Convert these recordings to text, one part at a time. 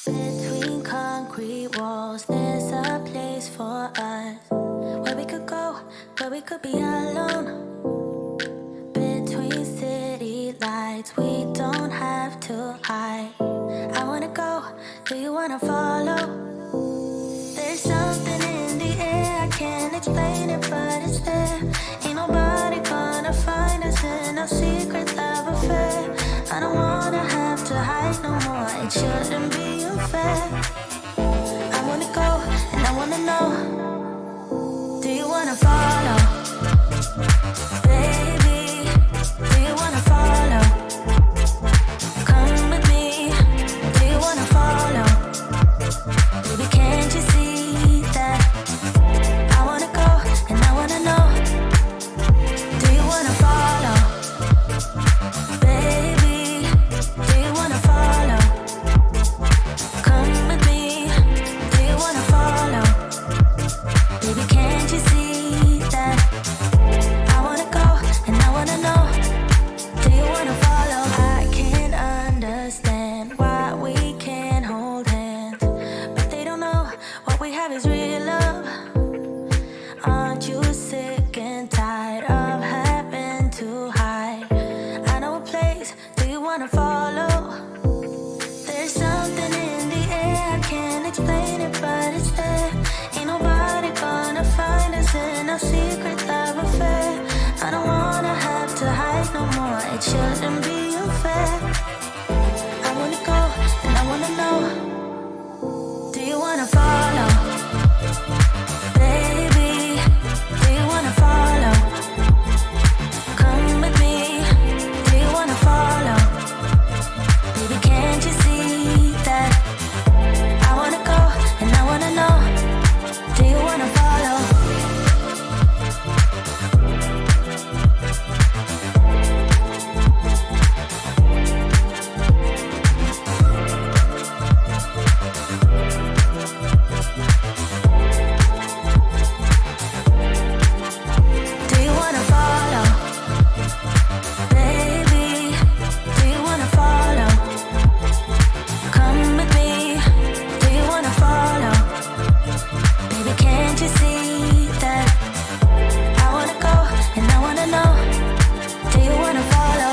Between concrete walls, there's a place for us where we could go, where we could be alone. Between city lights, we don't have to hide. I wanna go, do you wanna follow? There's something in the air, I can't explain it, but it's there. Ain't nobody gonna find us in our secret love affair. I don't wanna have to hide no more, it shouldn't be unfair. I wanna go, and I wanna know, do you wanna follow? Baby, do you wanna follow? Come with me, do you wanna follow? Baby, can't you see that? I wanna go, and I wanna know, do you wanna follow? Baby, do you wanna follow? Come with me, do you wanna follow? Baby, can't you see that? I wanna go, and I wanna know, do you wanna follow? I can't understand why we can't hold hands, but they don't know what we have is real love. Aren't you sick and tired of having to hide? I know a place, do you wanna follow? There's something in the air, I can't explain it, but it's there. Ain't nobody gonna find us in our secret love affair. I don't wanna have to hide no more, it shouldn't be unfair. I wanna go, and I wanna know, do you wanna follow? Baby, do you wanna follow? Come with me, do you wanna follow? Baby, can't you see that? I wanna go, and I wanna know, do you wanna follow? Do you wanna follow? Baby, do you wanna follow? Come with me, do you wanna follow? Baby, can't you see that? I wanna go, and I wanna know, do you wanna follow?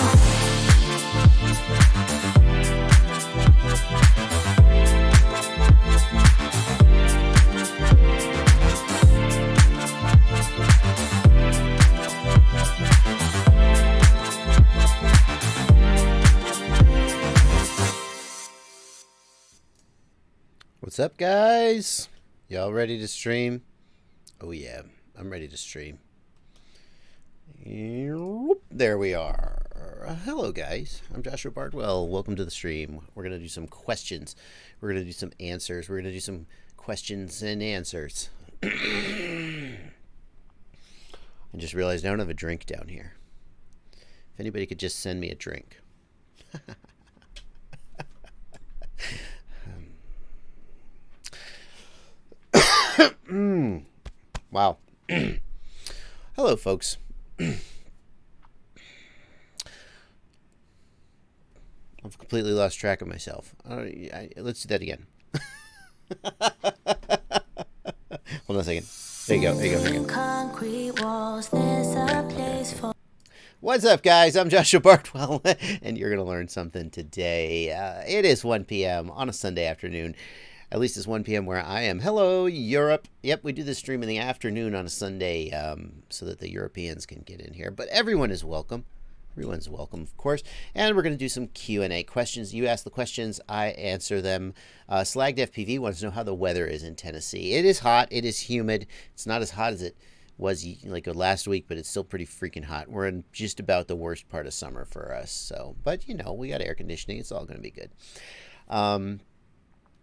What's up, guys? Y'all ready to stream? Oh yeah, I'm ready to stream. There we are. Hello, guys. I'm Joshua Bardwell. Welcome to the stream. We're going to do some questions. We're going to do some answers. We're going to do some questions and answers. I just realized I don't have a drink down here. If anybody could just send me a drink. Wow. Hello, folks. I've completely lost track of myself. Let's do that again. Hold on a second. There you go. There you go. There you go. Concrete walls, there's a place for. What's up, guys? I'm Joshua Bardwell, and you're going to learn something today. It is 1 p.m. on a Sunday afternoon. At least it's 1 p.m. where I am. Hello, Europe. Yep, we do this stream in the afternoon on a Sunday so that the Europeans can get in here. But everyone is welcome. Everyone's welcome, of course. And we're going to do some Q&A questions. You ask the questions, I answer them. Slagged FPV wants to know how the weather is in Tennessee. It is hot. It is humid. It's not as hot as it was like last week, but it's still pretty freaking hot. We're in just about the worst part of summer for us. So, but, you know, we got air conditioning. It's all going to be good.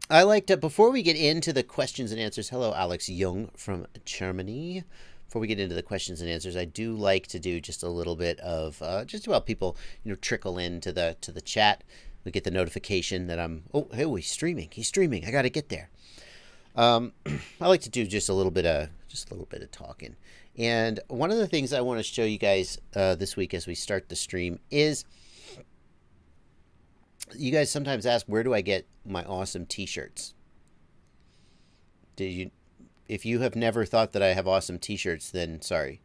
I like to, before we get into the questions and answers, hello, Alex Jung from Germany. Before we get into the questions and answers, I do like to do just a little bit of, just about people, you know, trickle into the chat. We get the notification that I'm, oh, hey, he's streaming. He's streaming. I got to get there. I like to do just a little bit of talking. And one of the things I want to show you guys this week as we start the stream is You guys sometimes ask, where do I get my awesome t-shirts? If you have never thought that I have awesome t-shirts, then sorry.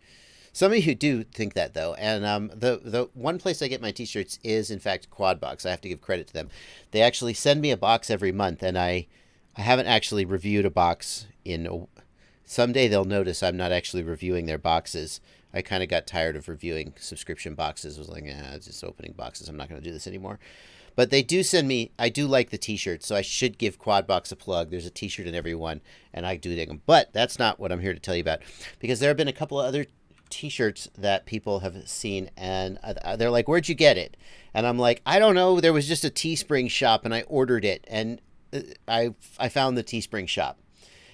Some of you do think that, though. And the one place I get my t-shirts is, in fact, Quadbox. I have to give credit to them. They actually send me a box every month, and I haven't actually reviewed a box in... Someday they'll notice I'm not actually reviewing their boxes. I kind of got tired of reviewing subscription boxes. I was like, it's just opening boxes. I'm not going to do this anymore. But they do send me, I do like the t-shirts, so I should give Quadbox a plug. There's a t-shirt in every one, and I do dig them. But that's not what I'm here to tell you about, because there have been a couple of other t-shirts that people have seen, and they're like, where'd you get it? And I'm like, I don't know. There was just a Teespring shop, and I ordered it, and I found the Teespring shop.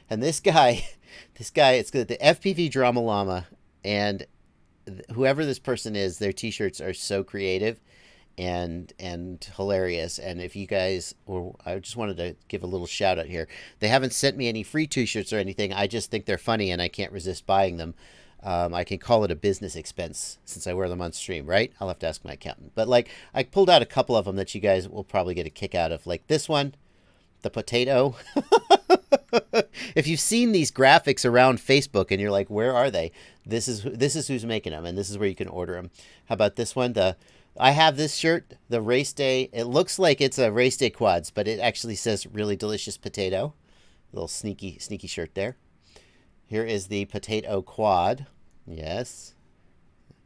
And this guy, it's good. The FPV Drama Llama, and whoever this person is, their t-shirts are so creative and hilarious. And if you guys, or I just wanted to give a little shout out here. They haven't sent me any free t-shirts or anything. I just think they're funny, and I can't resist buying them. I can call it a business expense since I wear them on stream, right? I'll have to ask my accountant. But like, I pulled out a couple of them that you guys will probably get a kick out of, like this one, the potato. If you've seen these graphics around Facebook and you're like, where are they? This is who's making them, and this is where you can order them. How about this one? I have this shirt, the Race Day. It looks like it's a Race Day Quads, but it actually says really delicious potato. A little sneaky shirt there. Here is the potato quad. Yes.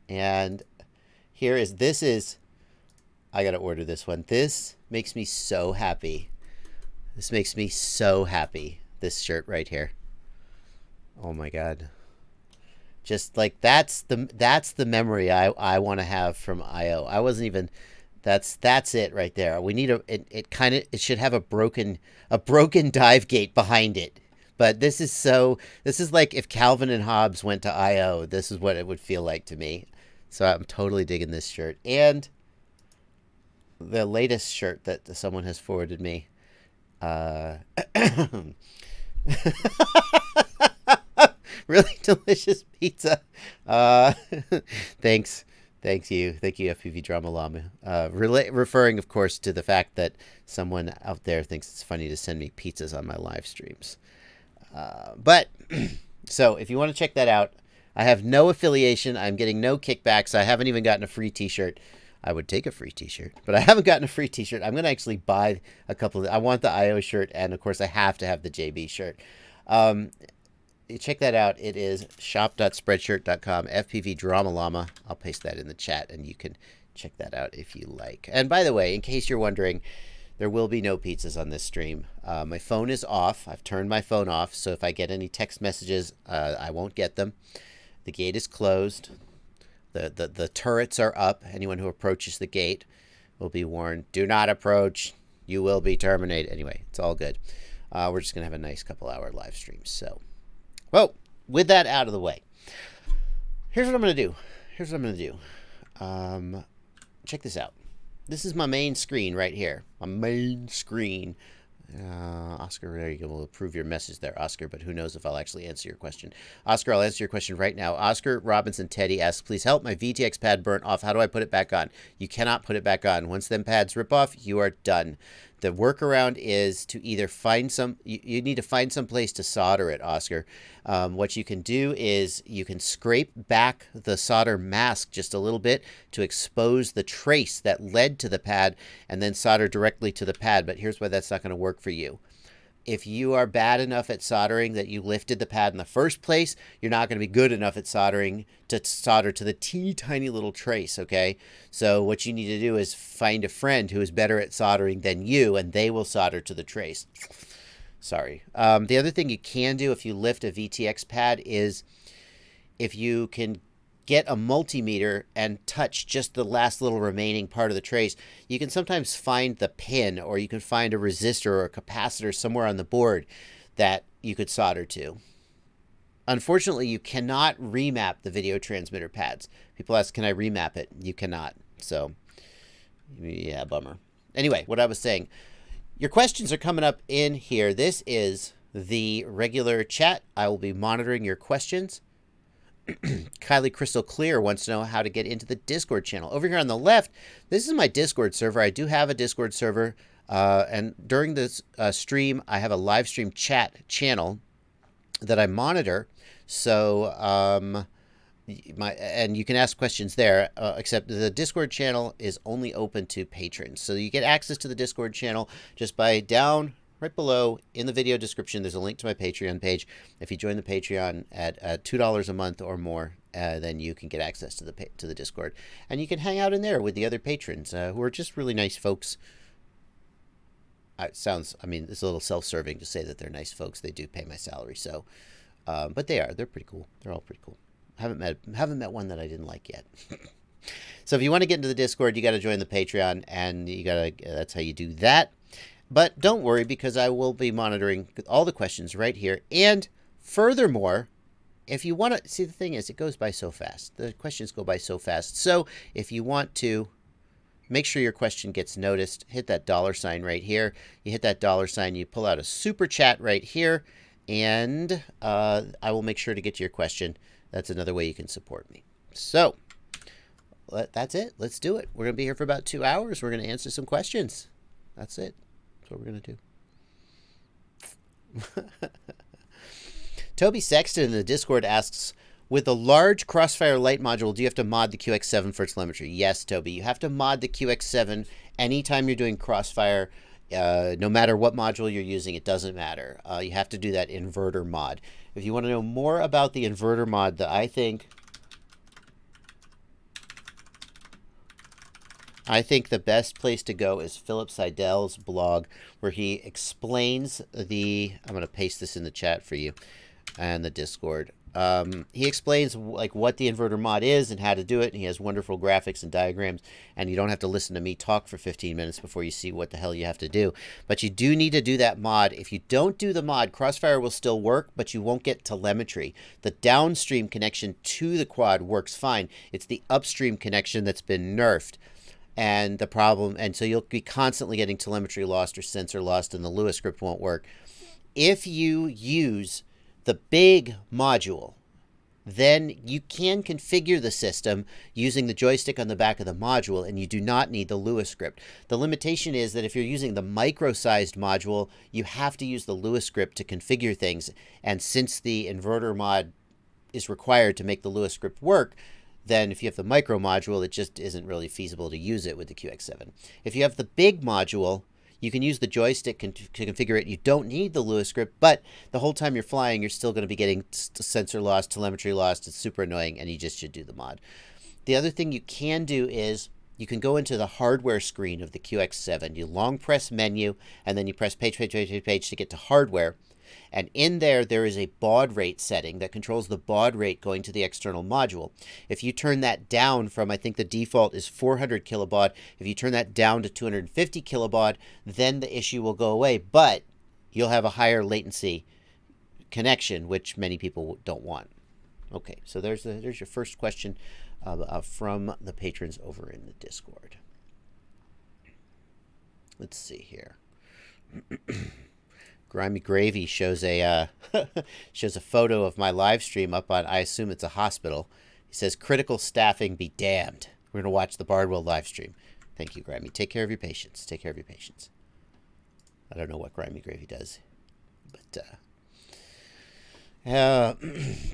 And this is, I got to order this one. This makes me so happy. This makes me so happy. This shirt right here. Oh my God. Just like, that's the memory I want to have from IO. I wasn't even, that's it right there. We need it should have a broken dive gate behind it. But this is like if Calvin and Hobbes went to IO, this is what it would feel like to me. So I'm totally digging this shirt. And the latest shirt that someone has forwarded me. Really delicious pizza. Thanks. Thank you, FPV Drama Llama. Referring, of course, to the fact that someone out there thinks it's funny to send me pizzas on my live streams. But so if you want to check that out, I have no affiliation. I'm getting no kickbacks. I haven't even gotten a free t-shirt. I would take a free t-shirt, but I haven't gotten a free t-shirt. I'm going to actually buy a couple I want the IO shirt, and of course I have to have the JB shirt. Check that out. It is shop.spreadshirt.com, FPV Drama Llama. I'll paste that in the chat, and you can check that out if you like. And by the way, in case you're wondering, there will be no pizzas on this stream. My phone is off. I've turned my phone off, so if I get any text messages, I won't get them. The gate is closed. The turrets are up. Anyone who approaches the gate will be warned. Do not approach. You will be terminated. Anyway, it's all good. We're just going to have a nice couple-hour live stream. So, well, with that out of the way, here's what I'm going to do. Check this out. This is my main screen right here. My main screen. Oscar, there you go. We'll approve your message there, Oscar, but who knows if I'll actually answer your question. Oscar, I'll answer your question right now. Oscar Robinson Teddy asks, please help. My VTX pad burnt off. How do I put it back on? You cannot put it back on. Once them pads rip off, you are done. The workaround is to either find you need to find some place to solder it, Oscar. What you can do is you can scrape back the solder mask just a little bit to expose the trace that led to the pad, and then solder directly to the pad. But here's why that's not going to work for you. If you are bad enough at soldering that you lifted the pad in the first place, you're not going to be good enough at soldering to solder to the teeny tiny little trace, okay? So what you need to do is find a friend who is better at soldering than you, and they will solder to the trace. Sorry. The other thing you can do if you lift a VTX pad is if you can get a multimeter and touch just the last little remaining part of the trace, you can sometimes find the pin, or you can find a resistor or a capacitor somewhere on the board that you could solder to. Unfortunately, you cannot remap the video transmitter pads. People ask, can I remap it? You cannot. So, yeah, bummer. Anyway, what I was saying, your questions are coming up in here. This is the regular chat. I will be monitoring your questions. Kylie Crystal Clear wants to know how to get into the Discord channel. Over here on the left, this is my Discord server. I do have a Discord server. And during this stream, I have a live stream chat channel that I monitor. So, and you can ask questions there, except the Discord channel is only open to patrons. So you get access to the Discord channel just by down right below in the video description. There's a link to my Patreon page. If you join the Patreon at $2 a month or more, then you can get access to the Discord, and you can hang out in there with the other patrons who are just really nice folks. It's a little self-serving to say that they're nice folks. They do pay my salary, so, but they're pretty cool. They're all pretty cool. Haven't met one that I didn't like yet. So if you want to get into the Discord, you got to join the Patreon, and that's how you do that. But don't worry, because I will be monitoring all the questions right here. And furthermore, if you want to see, the thing is, it goes by so fast. The questions go by so fast. So if you want to make sure your question gets noticed, hit that $sign right here. You hit that $sign, you pull out a super chat right here, and I will make sure to get to your question. That's another way you can support me. So that's it. Let's do it. We're going to be here for about 2 hours. We're going to answer some questions. That's it. That's what we're going to do. Toby Sexton in the Discord asks, with a large Crossfire light module, do you have to mod the QX7 for telemetry? Yes, Toby. You have to mod the QX7 anytime you're doing Crossfire. No matter what module you're using, it doesn't matter. You have to do that inverter mod. If you want to know more about the inverter mod, I think the best place to go is Philip Seidel's blog, where he explains I'm going to paste this in the chat for you and the Discord. He explains what the inverter mod is and how to do it, and he has wonderful graphics and diagrams, and you don't have to listen to me talk for 15 minutes before you see what the hell you have to do. But you do need to do that mod. If you don't do the mod, Crossfire will still work, but you won't get telemetry. The downstream connection to the quad works fine. It's the upstream connection that's been nerfed. And the problem, and so you'll be constantly getting telemetry lost or sensor lost, and the Lua script won't work. If you use the big module, then you can configure the system using the joystick on the back of the module, and you do not need the Lua script. The limitation is that if you're using the micro-sized module, you have to use the Lua script to configure things, and since the inverter mod is required to make the Lua script work, then if you have the micro module, it just isn't really feasible to use it with the QX7. If you have the big module, you can use the joystick to configure it. You don't need the Lua script, but the whole time you're flying, you're still going to be getting sensor loss, telemetry loss. It's super annoying, and you just should do the mod. The other thing you can do is you can go into the hardware screen of the QX7. You long press menu, and then you press page to get to hardware. And in there is a baud rate setting that controls the baud rate going to the external module. If you turn that down from, I think the default is 400 kilobaud, if you turn that down to 250 kilobaud, then the issue will go away, but you'll have a higher latency connection, which many people don't want. Okay, so there's your first question from the patrons over in the Discord. Let's see here. Grimy Gravy shows a photo of my live stream up on, I assume it's a hospital. He says, critical staffing be damned. We're going to watch the Bardwell live stream. Thank you, Grimy. Take care of your patients. Take care of your patients. I don't know what Grimy Gravy does. But,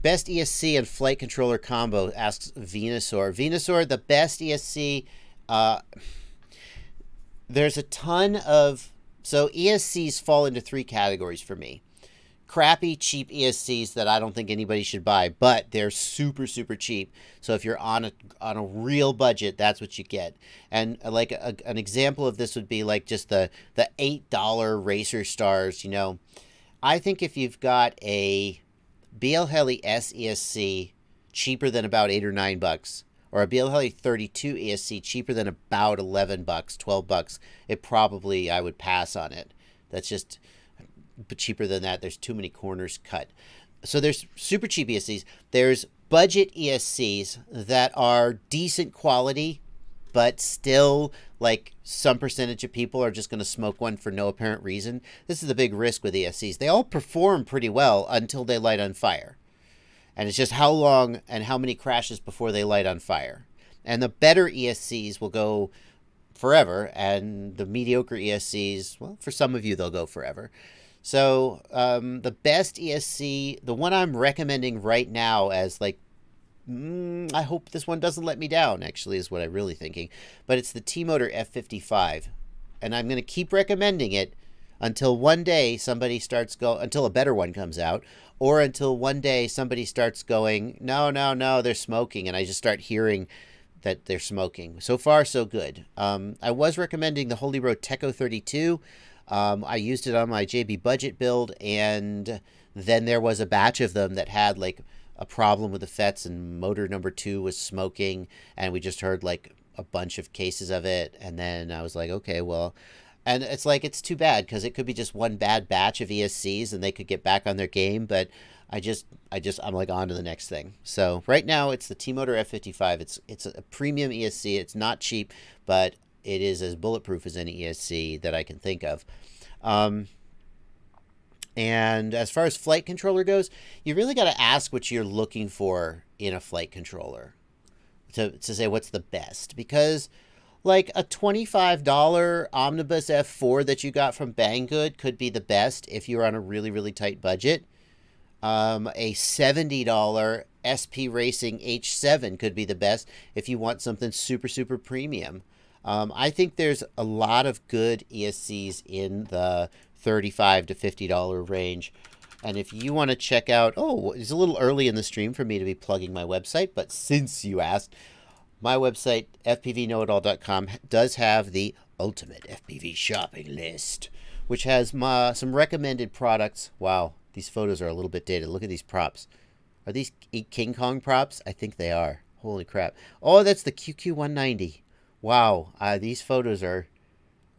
best ESC and flight controller combo, asks Venusaur. Venusaur, the best ESC, there's a ton of... So ESCs fall into 3 categories for me. Crappy, cheap ESCs that I don't think anybody should buy, but they're super, super cheap. So if you're on a real budget, that's what you get. And like an example of this would be like just the $8 Racer Stars, you know. I think if you've got a BL Heli S ESC cheaper than about $8 or $9, or a BL Heli 32 ESC cheaper than about $11, $12, it probably, I would pass on it. That's just, but cheaper than that, there's too many corners cut. So there's super cheap ESCs. There's budget ESCs that are decent quality, but still, like, some percentage of people are just going to smoke one for no apparent reason. This is the big risk with ESCs. They all perform pretty well until they light on fire. And it's just how long and how many crashes before they light on fire. And the better ESCs will go forever, and the mediocre ESCs, well, for some of you, they'll go forever. So the best ESC, the one I'm recommending right now as like, I hope this one doesn't let me down, actually, is what I'm really thinking. But it's the T-Motor F55. And I'm going to keep recommending it until one day somebody starts until a better one comes out, or until one day somebody starts going, no, they're smoking, and I just start hearing that they're smoking. So far, so good. I was recommending the Holy Road Techo 32. I used it on my JB budget build, and then there was a batch of them that had like a problem with the FETs, and motor number 2 was smoking, and we just heard like a bunch of cases of it. And then I was like, okay, well, and it's like, it's too bad, because it could be just one bad batch of ESCs and they could get back on their game. But I'm like on to the next thing. So right now it's the T-Motor F55. It's a premium ESC. It's not cheap, but it is as bulletproof as any ESC that I can think of. And as far as flight controller goes, you really got to ask what you're looking for in a flight controller to say what's the best. Because like a $25 Omnibus F4 that you got from Banggood could be the best if you're on a really, really tight budget. A $70 SP Racing H7 could be the best if you want something super, super premium. I think there's a lot of good ESCs in the $35 to $50 range. And if you want to check out, it's a little early in the stream for me to be plugging my website, but since you asked, my website, fpvknowitall.com, does have the ultimate FPV shopping list, which has some recommended products. Wow, these photos are a little bit dated. Look at these props. Are these King Kong props? I think they are. Holy crap. Oh, that's the QQ190. Wow, these photos are...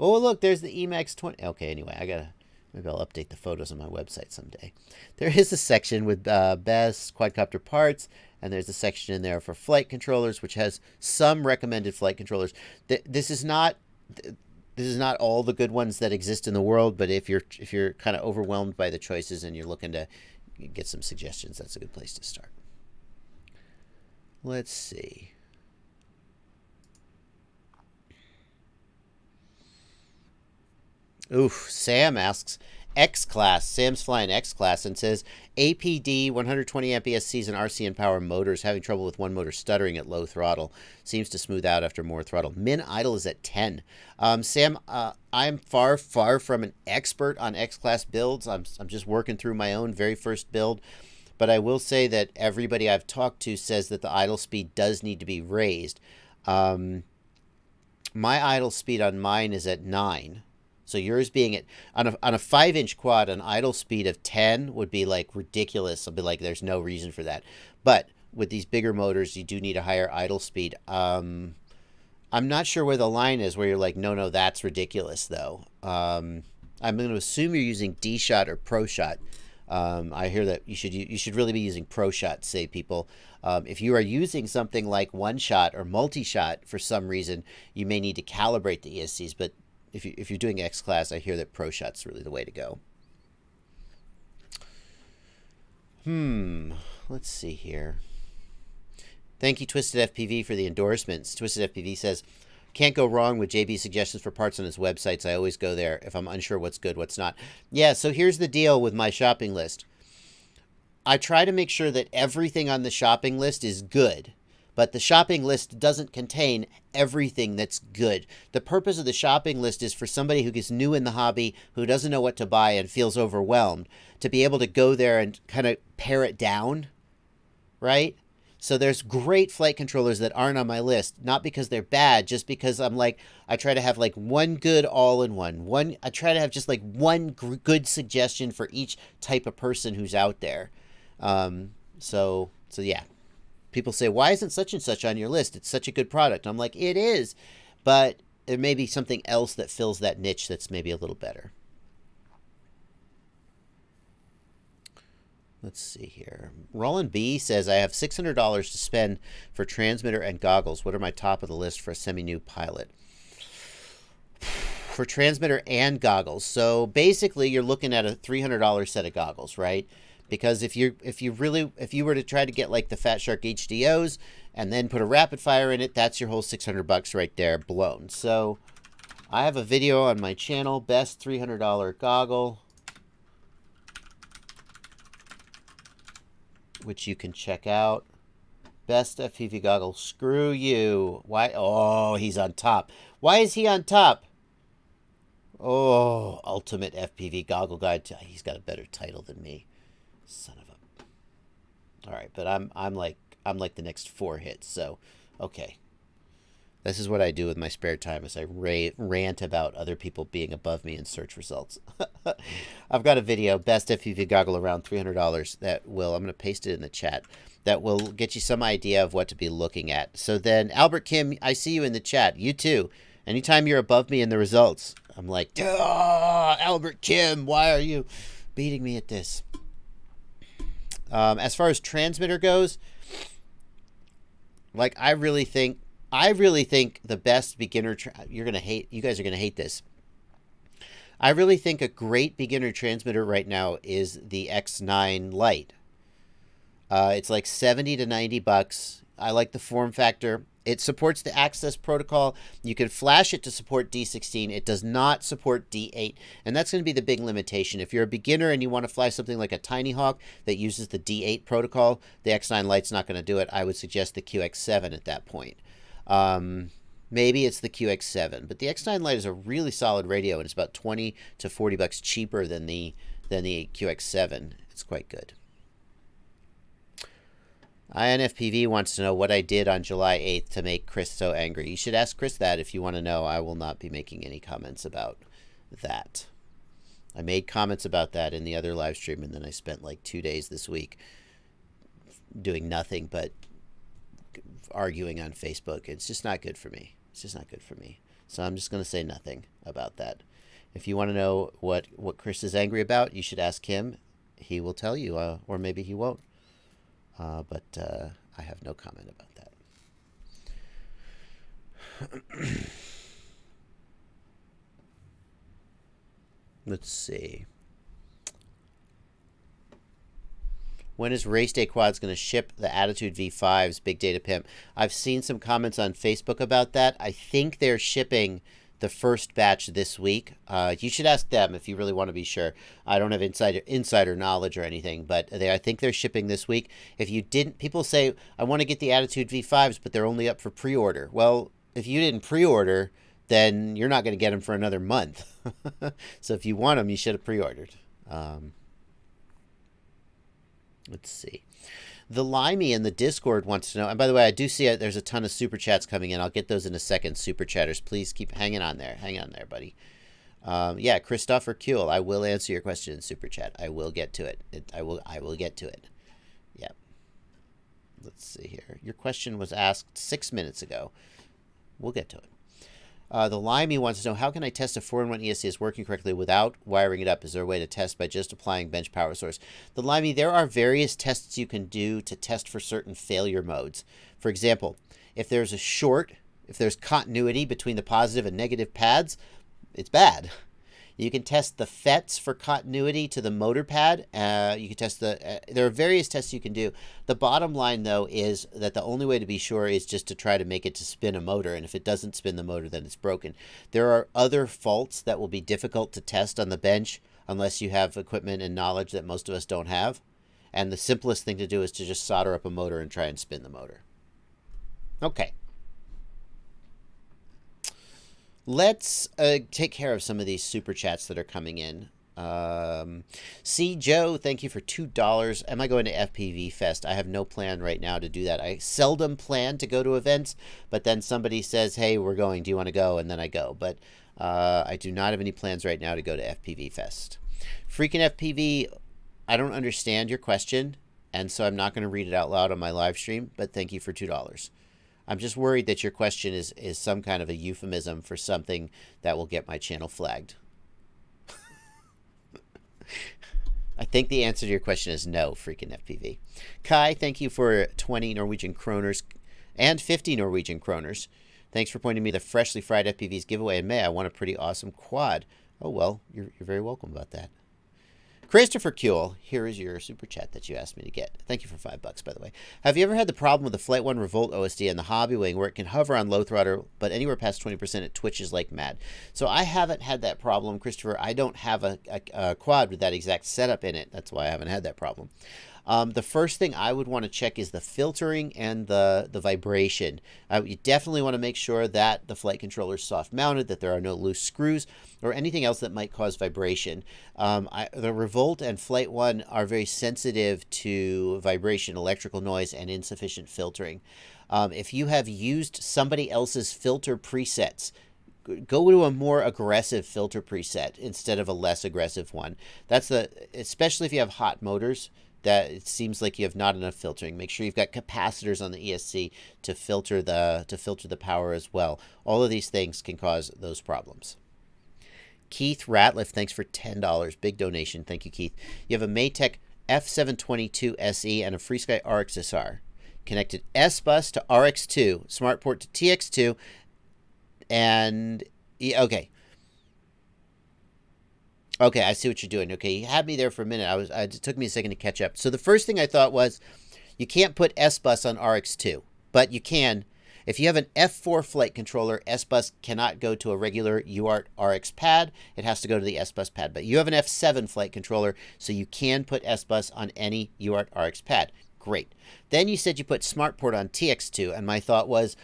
Oh, look, there's the Emax 20. Okay, anyway, maybe I'll update the photos on my website someday. There is a section with best quadcopter parts, and there's a section in there for flight controllers, which has some recommended flight controllers. This is not all the good ones that exist in the world, but if you're kind of overwhelmed by the choices and you're looking to get some suggestions, that's a good place to start. Let's see. Oof, Sam asks, X-Class. Sam's flying X-Class and says, APD 120 amp ESCs and RCN power motors having trouble with one motor stuttering at low throttle. Seems to smooth out after more throttle. Min idle is at 10. Sam, I'm far from an expert on X-Class builds. I'm just working through my own very first build. But I will say that everybody I've talked to says that the idle speed does need to be raised. My idle speed on mine is at 9. So yours being at on a 5-inch quad, an idle speed of 10 would be like ridiculous. I'll be like, there's no reason for that. But with these bigger motors, you do need a higher idle speed. I'm not sure where the line is where you're like, no, that's ridiculous though. I'm going to assume you're using D-Shot or Pro-Shot. I hear that you should really be using Pro-Shot, say people. If you are using something like One-Shot or Multi-Shot for some reason, you may need to calibrate the ESCs, but if you're doing X-Class, I hear that Pro-Shot's really the way to go. Let's see here. Thank you, Twisted FPV, for the endorsements. Twisted FPV says, can't go wrong with JB suggestions for parts on his websites. I always go there if I'm unsure what's good, what's not. Yeah, so here's the deal with my shopping list. I try to make sure that everything on the shopping list is good. But the shopping list doesn't contain everything that's good. The purpose of the shopping list is for somebody who gets new in the hobby, who doesn't know what to buy and feels overwhelmed, to be able to go there and kind of pare it down, right? So there's great flight controllers that aren't on my list, not because they're bad, just because I'm like, I try to have like one good all-in-one. I try to have just like one good suggestion for each type of person who's out there. So yeah. People say, why isn't such and such on your list? It's such a good product. I'm like, it is, but there may be something else that fills that niche that's maybe a little better. Let's see here. Roland B says, I have $600 to spend for transmitter and goggles. What are my top of the list for a semi-new pilot? For transmitter and goggles. So basically, you're looking at a $300 set of goggles, right? Because if you were to try to get like the Fat Shark HDOs and then put a rapid fire in it, that's your whole $600 right there blown. So I have a video on my channel, best $300 goggle, which you can check out. Best FPV goggle. Screw you. Why? Oh, he's on top. Why is he on top? Oh, Ultimate FPV Goggle Guide. He's got a better title than me. Son of a... All right, but I'm like the next 4 hits, so okay. This is what I do with my spare time, is I rant about other people being above me in search results. I've got a video, best FPV goggle, around $300, that will, I'm going to paste it in the chat, that will get you some idea of what to be looking at. So then, Albert Kim, I see you in the chat. You too. Anytime you're above me in the results, I'm like, Albert Kim, why are you beating me at this? As far as transmitter goes, like, I really think the best beginner, you guys are going to hate this. I really think a great beginner transmitter right now is the X9 Lite. It's like 70 to 90 bucks. I like the form factor. It supports the access protocol. You can flash it to support D16. It does not support D8, and that's going to be the big limitation. If you're a beginner and you want to fly something like a Tiny Hawk that uses the D8 protocol, the X9 Lite's not going to do it. I would suggest the QX7 at that point. Maybe it's the QX7, but the X9 Lite is a really solid radio, and it's about 20 to 40 bucks cheaper than the QX7. It's quite good. INFPV wants to know what I did on July 8th to make Chris so angry. You should ask Chris that if you want to know. I will not be making any comments about that. I made comments about that in the other live stream, and then I spent like 2 days this week doing nothing but arguing on Facebook. It's just not good for me. It's just not good for me. So I'm just going to say nothing about that. If you want to know what Chris is angry about, you should ask him. He will tell you, or maybe he won't. But I have no comment about that. Let's see. When is Race Day Quads going to ship the Attitude V5's Big Data Pimp? I've seen some comments on Facebook about that. I think they're shipping the first batch this week. You should ask them if you really want to be sure. I don't have insider knowledge or anything, but I think they're shipping this week. If you didn't, people say, I want to get the Attitude V5s, but they're only up for pre-order. Well, if you didn't pre-order, then you're not going to get them for another month. So if you want them, you should have pre-ordered. Let's see. The Limey in the Discord wants to know, and by the way, I do see there's a ton of super chats coming in. I'll get those in a second. Super chatters, please keep hanging on there. Hang on there, buddy. Yeah, Christopher Kuehl, I will answer your question in super chat. I will get to it. I will get to it. Yeah. Let's see here. Your question was asked 6 minutes ago. We'll get to it. The Limey wants to know, how can I test a 4-in-1 ESC is working correctly without wiring it up? Is there a way to test by just applying bench power source? The Limey, there are various tests you can do to test for certain failure modes. For example, if there's a short, if there's continuity between the positive and negative pads, it's bad. You can test the FETs for continuity to the motor pad. You can test there are various tests you can do. The bottom line, though, is that the only way to be sure is just to try to make it to spin a motor. And if it doesn't spin the motor, then it's broken. There are other faults that will be difficult to test on the bench unless you have equipment and knowledge that most of us don't have. And the simplest thing to do is to just solder up a motor and try and spin the motor. Okay. Let's take care of some of these super chats that are coming in. C. Joe, thank you for $2. Am I going to FPV Fest? I have no plan right now to do that. I seldom plan to go to events, but then somebody says, hey, we're going. Do you want to go? And then I go. But I do not have any plans right now to go to FPV Fest. Freaking FPV, I don't understand your question, and so I'm not going to read it out loud on my live stream, but thank you for $2. I'm just worried that your question is some kind of a euphemism for something that will get my channel flagged. I think the answer to your question is no, freaking FPV. Kai, thank you for 20 Norwegian kroners and 50 Norwegian kroners. Thanks for pointing me the Freshly Fried FPVs giveaway in May. I won a pretty awesome quad. Oh, well, you're very welcome about that. Christopher Kuehl, here is your super chat that you asked me to get. Thank you for $5, by the way. Have you ever had the problem with the FlightOne Revolt OSD and the Hobby Wing where it can hover on low throttle, but anywhere past 20% it twitches like mad? So I haven't had that problem, Christopher. I don't have a quad with that exact setup in it. That's why I haven't had that problem. The first thing I would want to check is the filtering and the vibration. You definitely want to make sure that the flight controller is soft mounted, that there are no loose screws or anything else that might cause vibration. The Revolt and FlightOne are very sensitive to vibration, electrical noise, and insufficient filtering. If you have used somebody else's filter presets, go to a more aggressive filter preset instead of a less aggressive one. Especially if you have hot motors, that it seems like you have not enough filtering. Make sure you've got capacitors on the ESC to filter the power as well. All of these things can cause those problems. Keith Ratliff, thanks for $10. Big donation. Thank you, Keith. You have a Maytech F722 SE and a FrSky RxSR. Connected S-Bus to RX2, smart port to TX2, and okay. Okay, I see what you're doing. Okay, you had me there for a minute. It took me a second to catch up. So the first thing I thought was, you can't put S-Bus on RX2, but you can. If you have an F4 flight controller, S-Bus cannot go to a regular UART RX pad. It has to go to the S-Bus pad. But you have an F7 flight controller, so you can put S-Bus on any UART RX pad. Great. Then you said you put SmartPort on TX2, and my thought was,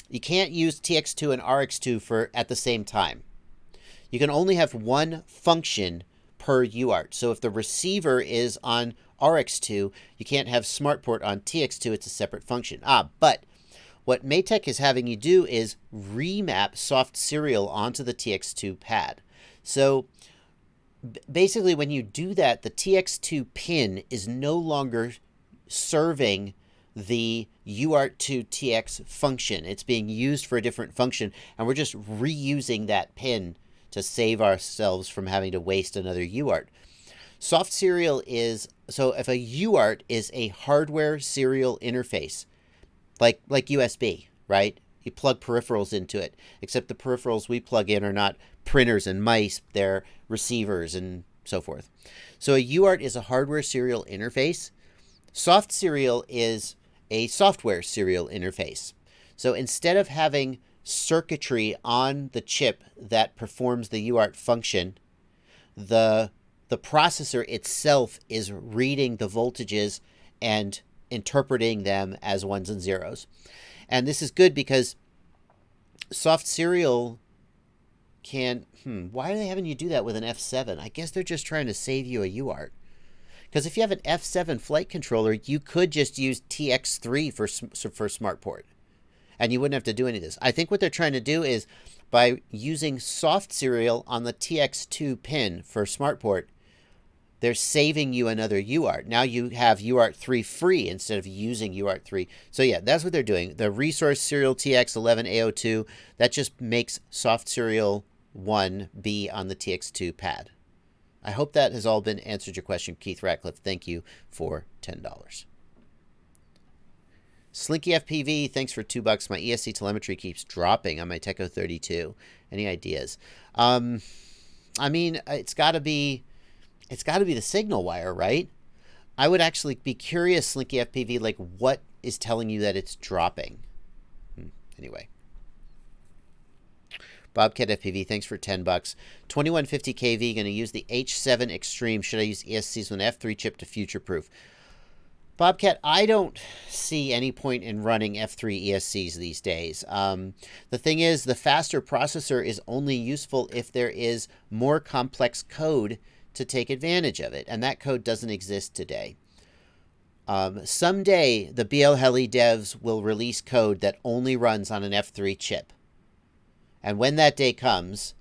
you can't use TX2 and RX2 at the same time. You can only have one function per UART. So if the receiver is on RX2, you can't have SmartPort on TX2. It's a separate function. But what Maytech is having you do is remap soft serial onto the TX2 pad. So basically when you do that, the TX2 pin is no longer serving the UART2 TX function. It's being used for a different function, and we're just reusing that pin to save ourselves from having to waste another UART. Soft serial is, so if a UART is a hardware serial interface, like USB, right? You plug peripherals into it, except the peripherals we plug in are not printers and mice, they're receivers and so forth. So a UART is a hardware serial interface. Soft serial is a software serial interface. So instead of having circuitry on the chip that performs the UART function, the processor itself is reading the voltages and interpreting them as ones and zeros. And this is good because soft serial can, why are they having you do that with an F7? I guess they're just trying to save you a UART. Because if you have an F7 flight controller, you could just use TX3 for SmartPort. And you wouldn't have to do any of this. I think what they're trying to do is, by using soft serial on the TX2 pin for SmartPort, they're saving you another UART. Now you have UART 3 free instead of using UART 3. So yeah, that's what they're doing. The resource serial TX11A02, that just makes soft serial 1 be on the TX2 pad. I hope that has all been answered your question, Keith Ratcliffe. Thank you for $10. Slinky FPV, thanks for $2. My ESC telemetry keeps dropping on my Teco 32. Any ideas? I mean, it's got to be the signal wire, right? I would actually be curious, Slinky FPV, like what is telling you that it's dropping? Anyway. Bobcat FPV, thanks for $10. 2150 kV, going to use the H7 Extreme. Should I use ESCs with an F3 chip to future-proof? Bobcat, I don't see any point in running F3 ESCs these days. The thing is, the faster processor is only useful if there is more complex code to take advantage of it, and that code doesn't exist today. Someday, the BLHeli devs will release code that only runs on an F3 chip. And when that day comes,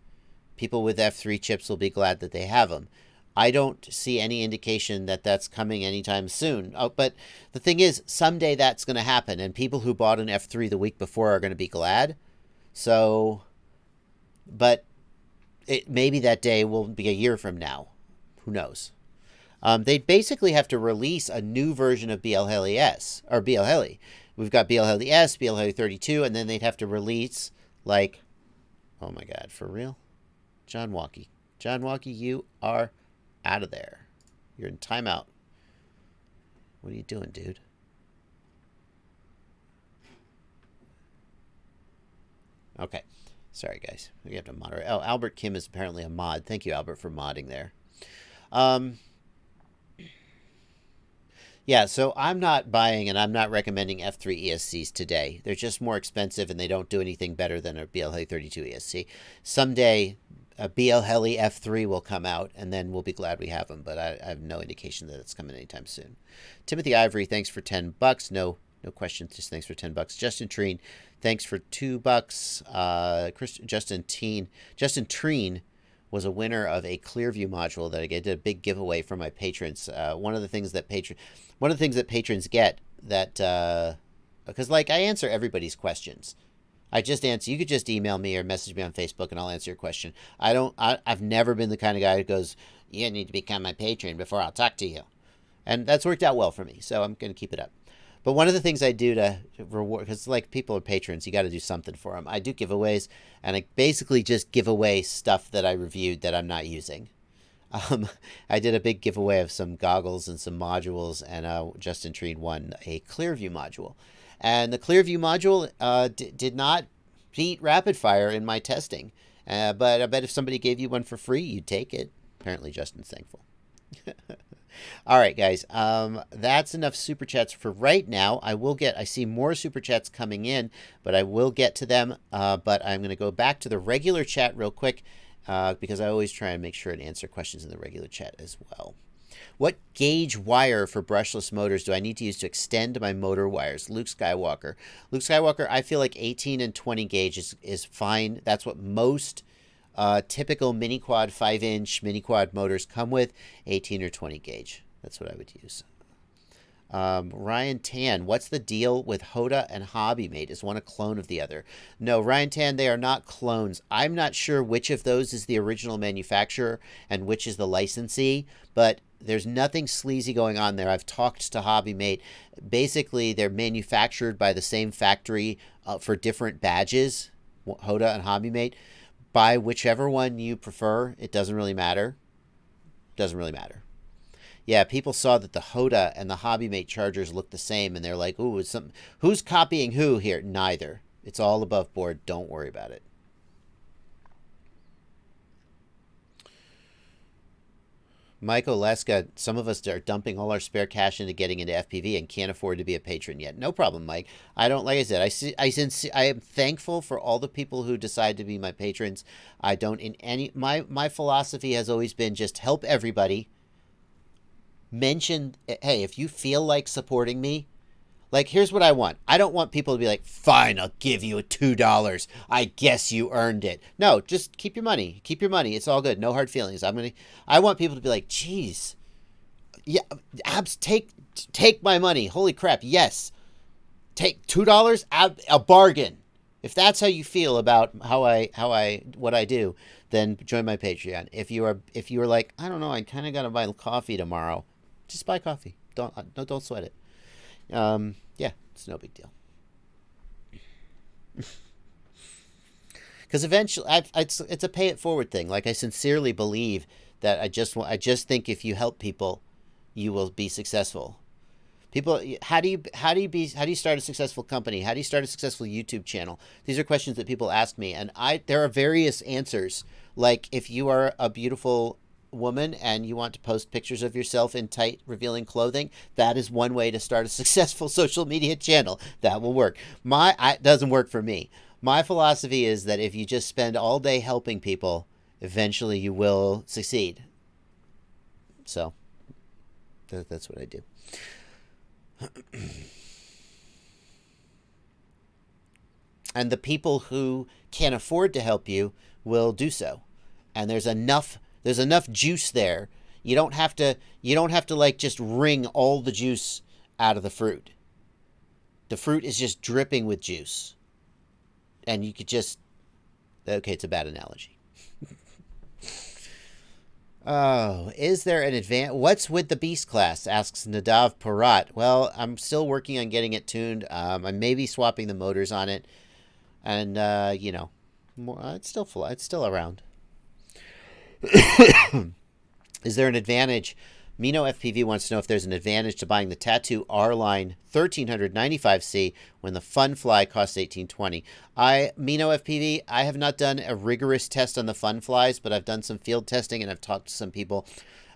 people with F3 chips will be glad that they have them. I don't see any indication that that's coming anytime soon. Oh, but the thing is, someday that's going to happen, and people who bought an F3 the week before are going to be glad. So, but maybe that day will be a year from now. Who knows? They basically have to release a new version of BLHeli S, or BLHeli. We've got BLHeli S, BLHeli 32, and then they'd have to release, like, oh my God, for real? John Walkie. John Walkie, you are out of there. You're in timeout. What are you doing, dude? Okay. Sorry, guys. We have to moderate. Oh, Albert Kim is apparently a mod. Thank you, Albert, for modding there. Yeah, so I'm not buying and I'm not recommending F3 ESCs today. They're just more expensive and they don't do anything better than a BL32 ESC. Someday, a BL Heli F3 will come out and then we'll be glad we have them, but I have no indication that it's coming anytime soon. Timothy Ivory, thanks for $10. No questions, just thanks for $10. Justin Treen, thanks for $2. Justin Treen was a winner of a Clearview module that I did a big giveaway for my patrons. One of the things that patrons get that because like I answer everybody's questions. I just answer. You could just email me or message me on Facebook and I'll answer your question. I've never been the kind of guy who goes, "You need to become my patron before I'll talk to you," and that's worked out well for me. So I'm going to keep it up. But one of the things I do to reward, because like people are patrons, you got to do something for them. I do giveaways, and I basically just give away stuff that I reviewed that I'm not using. I did a big giveaway of some goggles and some modules, and Justin Treen won a Clearview module. And the Clearview module did not beat Rapid Fire in my testing. But I bet if somebody gave you one for free, you'd take it. Apparently, Justin's thankful. All right, guys. That's enough super chats for right now. I see more super chats coming in, but I will get to them. But I'm going to go back to the regular chat real quick because I always try and make sure to answer questions in the regular chat as well. What gauge wire for brushless motors do I need to use to extend my motor wires? Luke Skywalker. Luke Skywalker, I feel like 18 and 20 gauge is fine. That's what most typical mini quad 5-inch mini quad motors come with. 18 or 20 gauge. That's what I would use. Ryan Tan, what's the deal with Hoda and HobbyMate? Is one a clone of the other? No, Ryan Tan, they are not clones. I'm not sure which of those is the original manufacturer and which is the licensee, but there's nothing sleazy going on there. I've talked to HobbyMate. Basically, they're manufactured by the same factory for different badges, Hoda and HobbyMate. Buy whichever one you prefer. It doesn't really matter. Doesn't really matter. Yeah, people saw that the Hoda and the HobbyMate chargers look the same, and they're like, "Ooh, who's copying who here?" Neither. It's all above board. Don't worry about it. Mike Oleska, some of us are dumping all our spare cash into getting into FPV and can't afford to be a patron yet. No problem, Mike. I don't, like I said, I am thankful for all the people who decide to be my patrons. I don't in any, my philosophy has always been just help everybody. Mention, hey, if you feel like supporting me, like, here's what I want. I don't want people to be like, fine, I'll give you $2. I guess you earned it. No, just keep your money. Keep your money. It's all good. No hard feelings. I want people to be like, geez, yeah, abs, take my money. Holy crap. Yes. Take $2, a bargain. If that's how you feel about what I do, then join my Patreon. If you are like, I don't know, I kind of got to buy coffee tomorrow, just buy coffee. Don't sweat it. Yeah, it's no big deal. Because eventually, it's a pay it forward thing. Like, I sincerely believe that I just think if you help people, you will be successful. People, how do you start a successful company? How do you start a successful YouTube channel? These are questions that people ask me, and there are various answers. Like, if you are a beautiful woman and you want to post pictures of yourself in tight revealing clothing, that is one way to start a successful social media channel. That will work. It doesn't work for me. My philosophy is that if you just spend all day helping people, eventually you will succeed. So that's what I do. And the people who can't afford to help you will do so. And there's enough juice there. You don't have to like just wring all the juice out of the fruit. The fruit is just dripping with juice. And you could just, okay, it's a bad analogy. Oh, is there an advance? What's with the Beast class? Asks Nadav Parat. Well, I'm still working on getting it tuned. I may be swapping the motors on it. And, it's still around. Is there an advantage Mino FPV wants to know if there's an advantage to buying the Tattoo R-Line 1395C when the Fun Fly costs $1820. Mino FPV, I have not done a rigorous test on the Fun Flies, but I've done some field testing and I've talked to some people.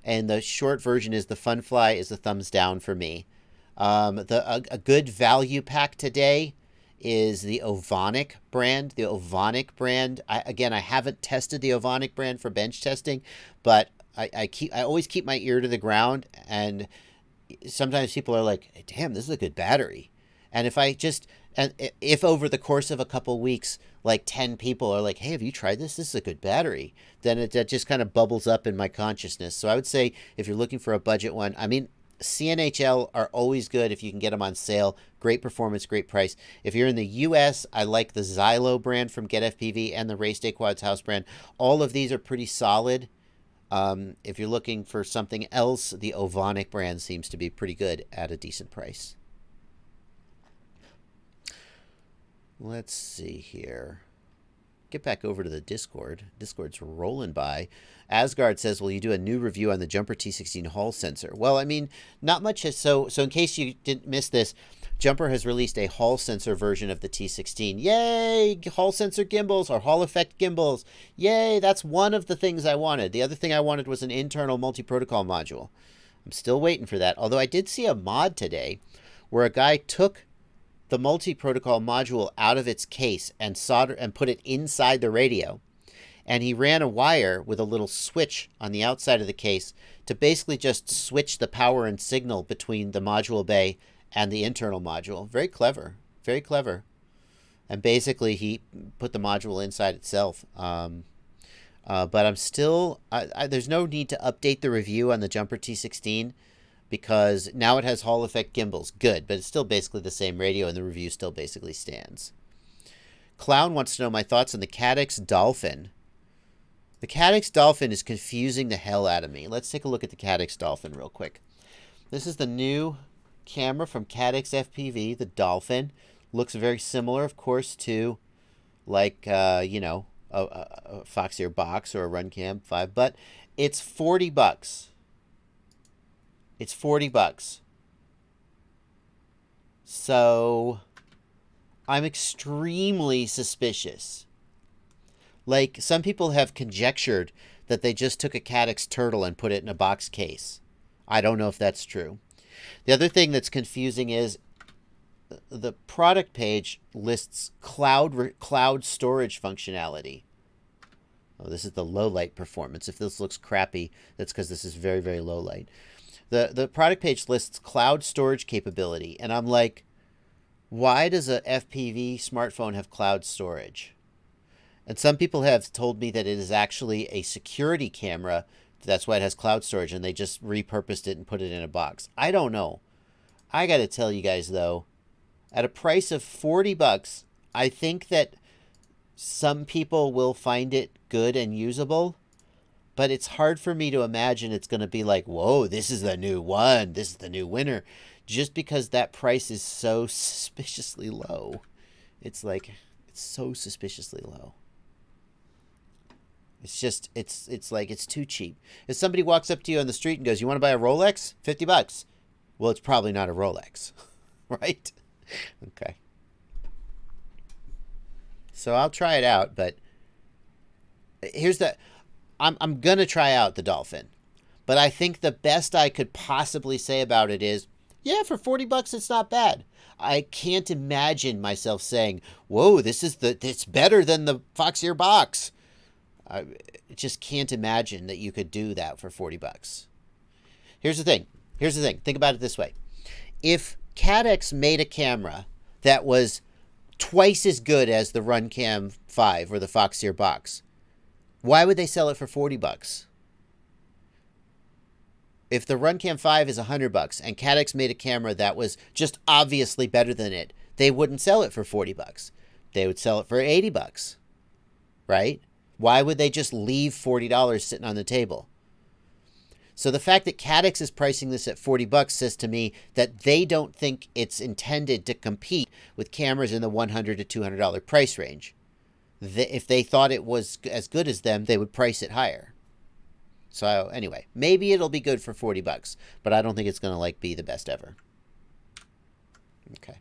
And the short version is the Fun Fly is a thumbs down for me. A good value pack today is the Ovonic brand. The Ovonic brand, I haven't tested the Ovonic brand for bench testing, but I always keep my ear to the ground, and sometimes people are like, hey, damn, this is a good battery. And if over the course of a couple weeks, like 10 people are like, hey, have you tried this? This is a good battery. Then it just kind of bubbles up in my consciousness. So I would say if you're looking for a budget one, I mean, CNHL are always good if you can get them on sale. Great performance, great price. If you're in the US, I like the Xylo brand from Get FPV and the Race Day Quads House brand. All of these are pretty solid. If you're looking for something else, the Ovonic brand seems to be pretty good at a decent price. Let's see here. Get back over to the Discord. Discord's rolling by. Asgard says, will you do a new review on the Jumper T16 Hall sensor? Well, I mean, not much has... So in case you didn't miss this, Jumper has released a Hall sensor version of the T16. Yay! Hall sensor gimbals or Hall effect gimbals. Yay! That's one of the things I wanted. The other thing I wanted was an internal multi-protocol module. I'm still waiting for that. Although I did see a mod today where a guy took the multi-protocol module out of its case and put it inside the radio. And he ran a wire with a little switch on the outside of the case to basically just switch the power and signal between the module bay and the internal module. Very clever. Very clever. And basically he put the module inside itself. But I'm still... there's no need to update the review on the Jumper T16 because now it has Hall effect gimbals. Good, but it's still basically the same radio and the review still basically stands. Clown wants to know my thoughts on the Caddx Dolphin. The Caddx Dolphin is confusing the hell out of me. Let's take a look at the Caddx Dolphin real quick. This is the new camera from Caddx FPV, the Dolphin. Looks very similar, of course, to like, you know, a Foxeer box or a Runcam 5, but it's $40. It's $40. So I'm extremely suspicious. Like, some people have conjectured that they just took a Caddx turtle and put it in a box case. I don't know if that's true. The other thing that's confusing is the product page lists cloud storage functionality. Oh, this is the low light performance. If this looks crappy, that's because this is very, very low light. The product page lists cloud storage capability, and I'm like, why does a FPV smartphone have cloud storage? And some people have told me that it is actually a security camera. That's why it has cloud storage, and they just repurposed it and put it in a box. I don't know. I got to tell you guys, though, at a price of $40, I think that some people will find it good and usable, but it's hard for me to imagine it's going to be like, whoa, this is the new one. This is the new winner. Just because that price is so suspiciously low. It's like, it's so suspiciously low. It's just, it's like, it's too cheap. If somebody walks up to you on the street and goes, you want to buy a Rolex? $50. Well, it's probably not a Rolex, right? Okay. So I'll try it out, but here's the, I'm going to try out the Dolphin, but I think the best I could possibly say about it is, yeah, for $40, it's not bad. I can't imagine myself saying, whoa, it's better than the Foxeer box. I just can't imagine that you could do that for $40. Here's the thing. Think about it this way. If Caddx made a camera that was twice as good as the Runcam 5 or the Foxeer box, why would they sell it for $40? If the Runcam 5 is $100 and Caddx made a camera that was just obviously better than it, they wouldn't sell it for $40. They would sell it for $80, right? Why would they just leave $40 sitting on the table? So the fact that Caddx is pricing this at $40 says to me that they don't think it's intended to compete with cameras in the $100 to $200 price range. If they thought it was as good as them, they would price it higher. So anyway, maybe it'll be good for $40, but I don't think it's going to like be the best ever. Okay.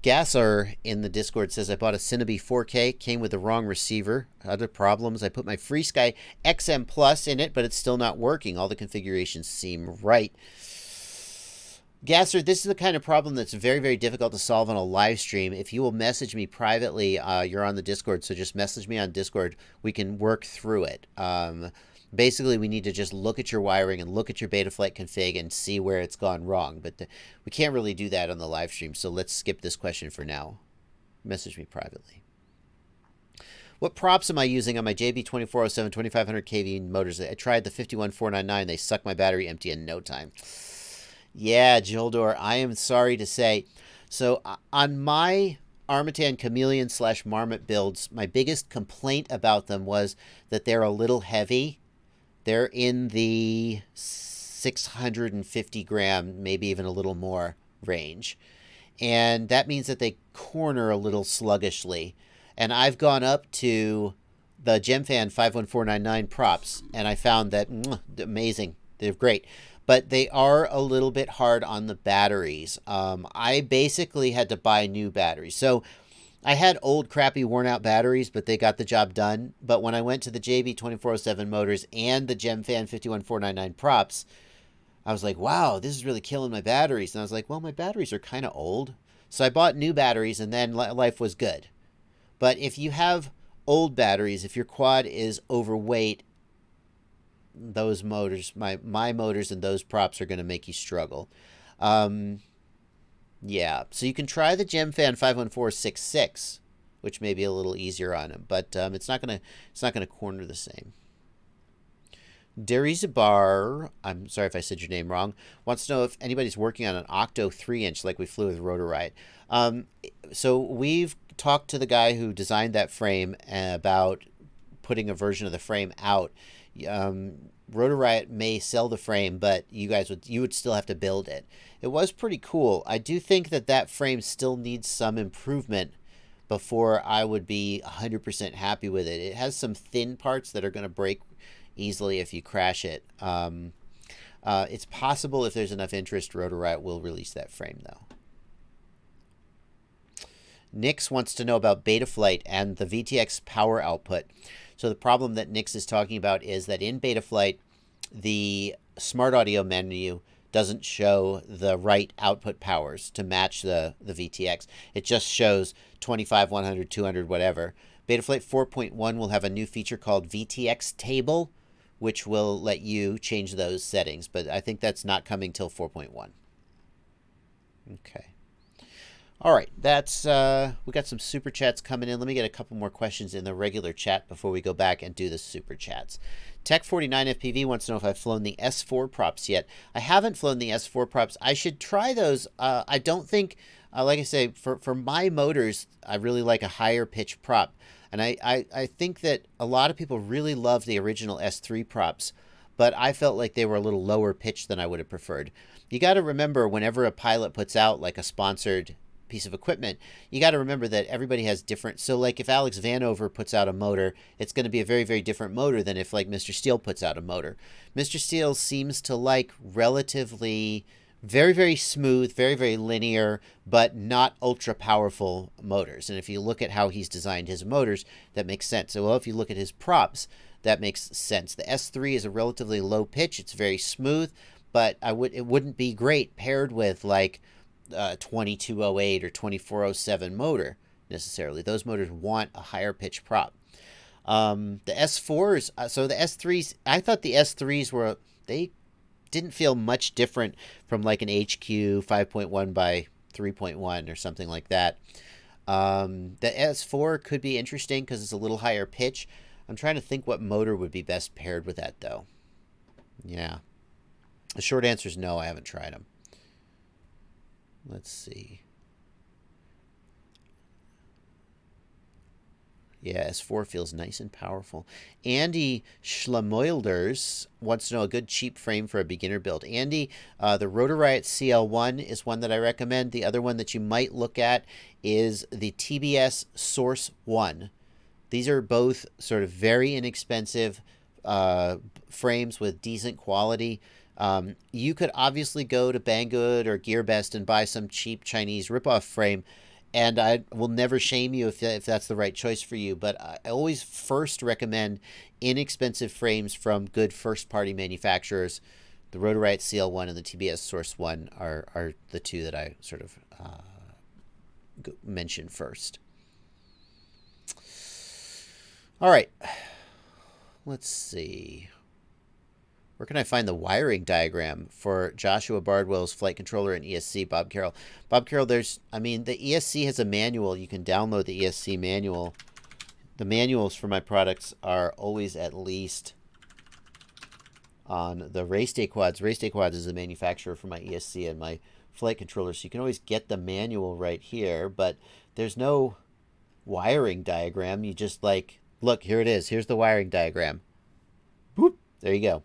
Gasser in the Discord says, I bought a Sinabi 4K, came with the wrong receiver. Other problems, I put my FrSky XM Plus in it, but it's still not working. All the configurations seem right. Gasser, this is the kind of problem that's very, very difficult to solve on a live stream. If you will message me privately, you're on the Discord, so just message me on Discord. We can work through it. Basically, we need to just look at your wiring and look at your Betaflight config and see where it's gone wrong. But we can't really do that on the live stream, so let's skip this question for now. Message me privately. What props am I using on my JB2407 2500 kV motors? I tried the 51499. They suck my battery empty in no time. Yeah, Jildor, I am sorry to say. So on my Armatan Chameleon / Marmot builds, my biggest complaint about them was that they're a little heavy. They're in the 650 gram, maybe even a little more range. And that means that they corner a little sluggishly. And I've gone up to the GemFan 51499 props, and I found that amazing. They're great. But they are a little bit hard on the batteries. I basically had to buy new batteries. So I had old, crappy, worn-out batteries, but they got the job done. But when I went to the JB2407 motors and the GemFan 51499 props, I was like, wow, this is really killing my batteries. And I was like, well, my batteries are kind of old. So I bought new batteries, and then life was good. But if you have old batteries, if your quad is overweight, those motors, my motors and those props are going to make you struggle. Yeah, so you can try the GemFan 51466, which may be a little easier on them, but it's not gonna corner the same. Derizabar, I'm sorry if I said your name wrong, wants to know if anybody's working on an Octo 3-inch like we flew with Rotor Riot. So we've talked to the guy who designed that frame about putting a version of the frame out. Rotor Riot may sell the frame, but you would still have to build it. It was pretty cool. I do think that frame still needs some improvement before I would be 100% happy with it. It has some thin parts that are going to break easily if you crash it. It's possible if there's enough interest, Rotor Riot will release that frame though. Nix wants to know about Betaflight and the VTX power output. So the problem that Nix is talking about is that in Betaflight, the smart audio menu doesn't show the right output powers to match the VTX. It just shows 25, 100, 200, whatever. Betaflight 4.1 will have a new feature called VTX table, which will let you change those settings. But I think that's not coming till 4.1. Okay. All right, that's we got some super chats coming in. Let me get a couple more questions in the regular chat before we go back and do the super chats. Tech49FPV wants to know if I've flown the S4 props yet. I haven't flown the S4 props. I should try those. I don't think, like I say, for my motors, I really like a higher pitch prop. And I think that a lot of people really love the original S3 props, but I felt like they were a little lower pitched than I would have preferred. You got to remember, whenever a pilot puts out like a sponsored piece of equipment, you got to remember that everybody has different. So like if Alex Vanover puts out a motor, it's going to be a very, very different motor than if like Mr. Steele puts out a motor. Mr. Steele seems to like relatively very, very smooth, very, very linear, but not ultra powerful motors. And if you look at how he's designed his motors, that makes sense. So well, if you look at his props, that makes sense. The S3 is a relatively low pitch. It's very smooth, but it wouldn't be great paired with like 2208 or 2407 motor necessarily. Those motors want a higher pitch prop. The S4s, so the S3s, I thought the S3s they didn't feel much different from like an HQ 5.1 by 3.1 or something like that. The S4 could be interesting because it's a little higher pitch. I'm trying to think what motor would be best paired with that though. Yeah. The short answer is no, I haven't tried them. Let's see. Yeah, S4 feels nice and powerful. Andy Schlamoilders wants to know a good cheap frame for a beginner build. Andy, the Rotor Riot CL1 is one that I recommend. The other one that you might look at is the TBS Source 1. These are both sort of very inexpensive frames with decent quality. You could obviously go to Banggood or GearBest and buy some cheap Chinese ripoff frame, and I will never shame you if that's the right choice for you. But I always first recommend inexpensive frames from good first-party manufacturers. The Rotorite CL1 and the TBS Source 1 are the two that I sort of mention first. All right. Let's see. Where can I find the wiring diagram for Joshua Bardwell's flight controller and ESC? Bob Carroll. Bob Carroll, the ESC has a manual. You can download the ESC manual. The manuals for my products are always at least on the Race Day Quads. Race Day Quads is the manufacturer for my ESC and my flight controller, so you can always get the manual right here, but there's no wiring diagram. You just look, here it is. Here's the wiring diagram. Boop. There you go.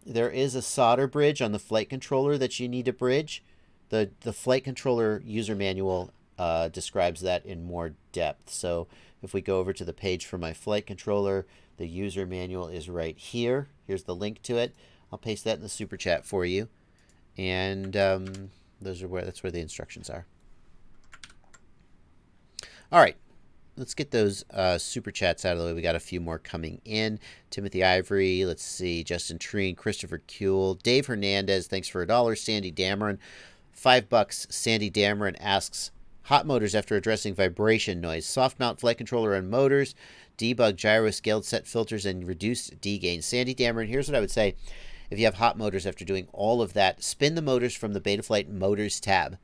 There is a solder bridge on the flight controller that you need to bridge. The flight controller user manual describes that in more depth. So if we go over to the page for my flight controller, the user manual is right here. Here's the link to it. I'll paste that in the super chat for you. And that's where the instructions are. All right. Let's get those super chats out of the way. We got a few more coming in. Timothy Ivory, let's see, Justin Treen, Christopher Kuehl, Dave Hernandez, thanks for $1. Sandy Dameron, $5. Sandy Dameron asks, hot motors after addressing vibration noise, soft mount flight controller and motors, debug gyro scaled set filters, and reduced D gain. Sandy Dameron, here's what I would say. If you have hot motors after doing all of that, spin the motors from the Betaflight Motors tab.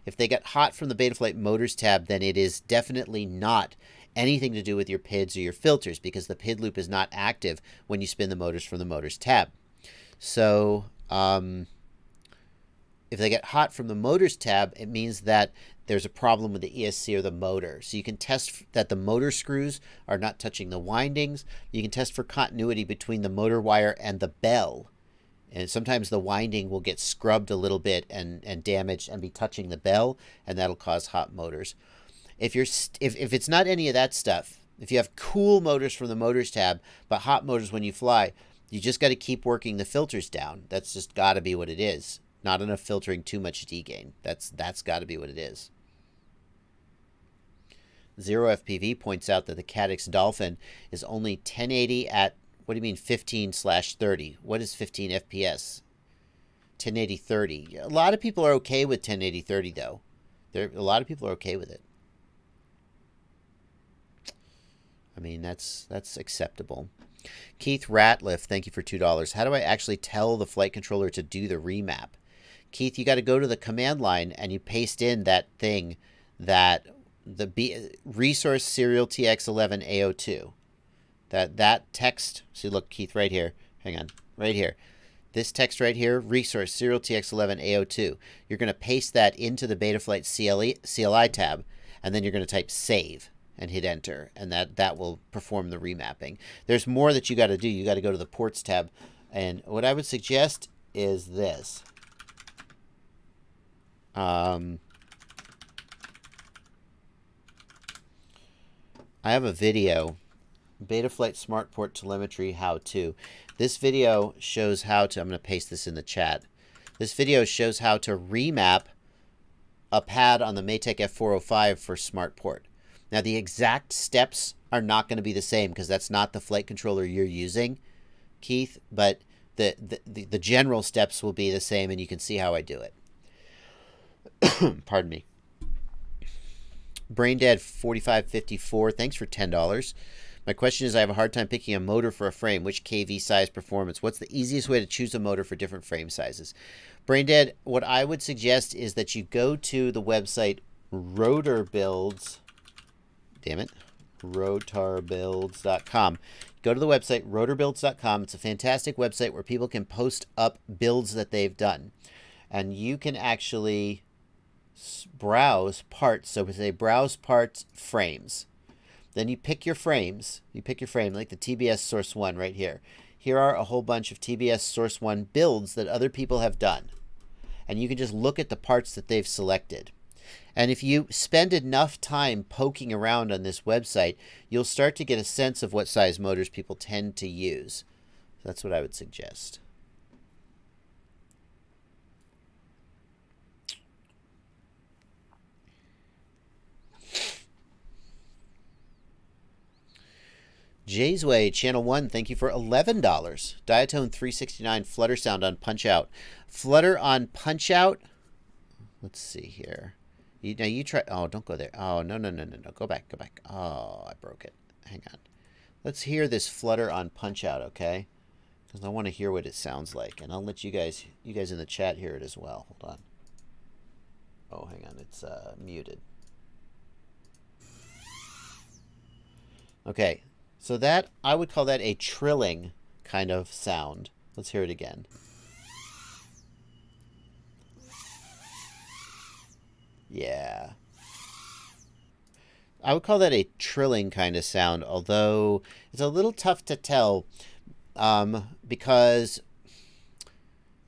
If they get hot from the Betaflight Motors tab, then it is definitely not anything to do with your PIDs or your filters, because the PID loop is not active when you spin the motors from the Motors tab. So if they get hot from the Motors tab, it means that there's a problem with the ESC or the motor. So you can test that the motor screws are not touching the windings. You can test for continuity between the motor wire and the bell. And sometimes the winding will get scrubbed a little bit and damaged and be touching the bell, and that'll cause hot motors. If it's not any of that stuff, if you have cool motors from the Motors tab, but hot motors when you fly, you just got to keep working the filters down. That's just got to be what it is. Not enough filtering, too much D gain. That's got to be what it is. Zero FPV points out that the Caddx Dolphin is only 1080 at, what do you mean 15/30? What is 15 FPS? 1080/30. A lot of people are okay with 1080/30 though. A lot of people are okay with it. I mean, that's acceptable. Keith Ratliff, thank you for $2. How do I actually tell the flight controller to do the remap? Keith, you got to go to the command line and you paste in that thing, that the resource serial TX11 AO2. That text. See, look, Keith, right here. Hang on, right here. This text right here, resource serial TX11 AO2. You're going to paste that into the Betaflight CLI tab, and then you're going to type save and hit enter, and that will perform the remapping. There's more that you got to do. You got to go to the ports tab, and what I would suggest is this. I have a video, Betaflight Smart Port Telemetry How To. This video shows how to, I'm going to paste this in the chat. This video shows how to remap a pad on the Maytech F405 for Smart Port. Now, the exact steps are not going to be the same because that's not the flight controller you're using, Keith, but the general steps will be the same, and you can see how I do it. Pardon me. Braindead 4554, thanks for $10. My question is, I have a hard time picking a motor for a frame. Which KV size performance? What's the easiest way to choose a motor for different frame sizes? Braindead, what I would suggest is that you go to the website rotorbuilds. Damn it. rotorbuilds.com. Go to the website rotorbuilds.com. It's a fantastic website where people can post up builds that they've done. And you can actually browse parts. So we say browse parts frames. Then you pick your frames. You pick your frame, like the TBS Source 1 right here. Here are a whole bunch of TBS Source 1 builds that other people have done. And you can just look at the parts that they've selected. And if you spend enough time poking around on this website, you'll start to get a sense of what size motors people tend to use. That's what I would suggest. Jay's Way, Channel 1, thank you for $11. Diatone 369 flutter sound on punch out. Flutter on punch out? Let's see here. Now you try. Oh, don't go there. Oh, no. Go back. Oh, I broke it. Hang on. Let's hear this flutter on punch out, okay? Because I want to hear what it sounds like. And I'll let you guys in the chat hear it as well. Hold on. Oh, hang on. It's muted. Okay. So that, I would call that a trilling kind of sound. Let's hear it again. Yeah. I would call that a trilling kind of sound, although it's a little tough to tell because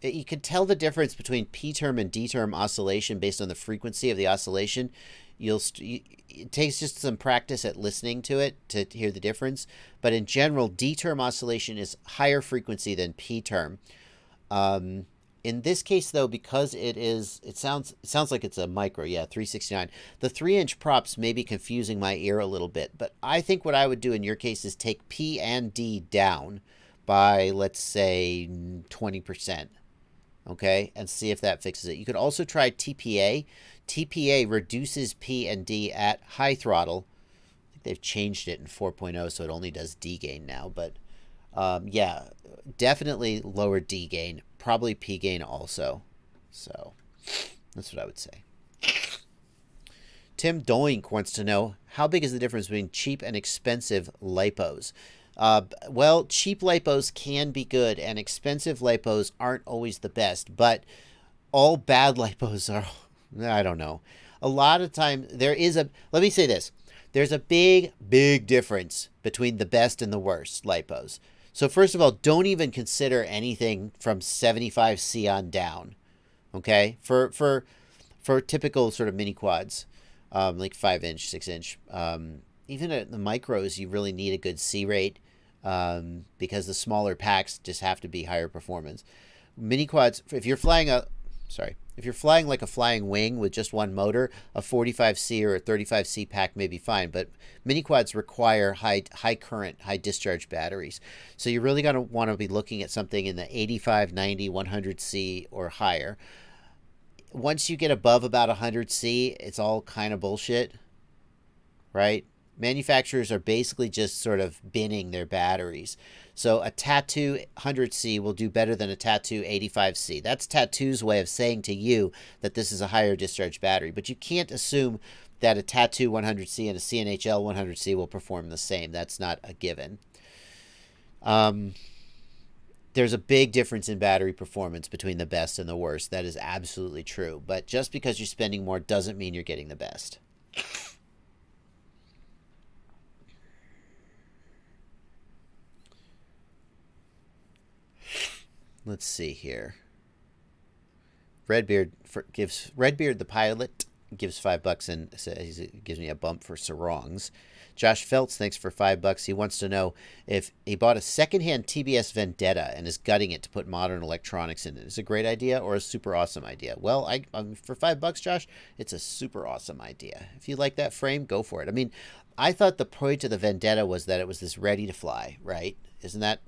you can tell the difference between P-term and D-term oscillation based on the frequency of the oscillation. It takes just some practice at listening to it to hear the difference. But in general, D-term oscillation is higher frequency than P-term. In this case, though, because it sounds like it's a micro, yeah, 369. The 3-inch props may be confusing my ear a little bit, but I think what I would do in your case is take P and D down by, let's say, 20%, okay, and see if that fixes it. You could also try TPA. TPA reduces P and D at high throttle. I think they've changed it in 4.0, so it only does D gain now. But yeah, definitely lower D gain, probably P gain also. So that's what I would say. Tim Doink wants to know, how big is the difference between cheap and expensive lipos? Well, cheap lipos can be good, and expensive lipos aren't always the best. But all bad lipos are... I don't know. A lot of time there is a, let me say this. There's a big difference between the best and the worst lipos. So first of all, don't even consider anything from 75C on down. Okay? For typical sort of mini quads, like 5-inch, 6-inch, even at the micros, you really need a good C rate, because the smaller packs just have to be higher performance. Mini quads, if you're flying like a flying wing with just one motor, a 45C or a 35C pack may be fine, but mini quads require high current, high discharge batteries. So you're really going to want to be looking at something in the 85, 90, 100C or higher. Once you get above about 100C, it's all kind of bullshit, right? Manufacturers are basically just sort of binning their batteries. So a Tattoo 100C will do better than a Tattoo 85C. That's Tattoo's way of saying to you that this is a higher discharge battery. But you can't assume that a Tattoo 100C and a CNHL 100C will perform the same. That's not a given. There's a big difference in battery performance between the best and the worst. That is absolutely true. But just because you're spending more doesn't mean you're getting the best. Let's see here. Redbeard the pilot gives $5 and says he gives me a bump for sarongs. Josh Feltz, thanks for $5. He wants to know if he bought a secondhand TBS Vendetta and is gutting it to put modern electronics in it. Is it a great idea or a super awesome idea? Well, for $5, Josh, it's a super awesome idea. If you like that frame, go for it. I mean, I thought the point of the Vendetta was that it was this ready to fly, right? Isn't that?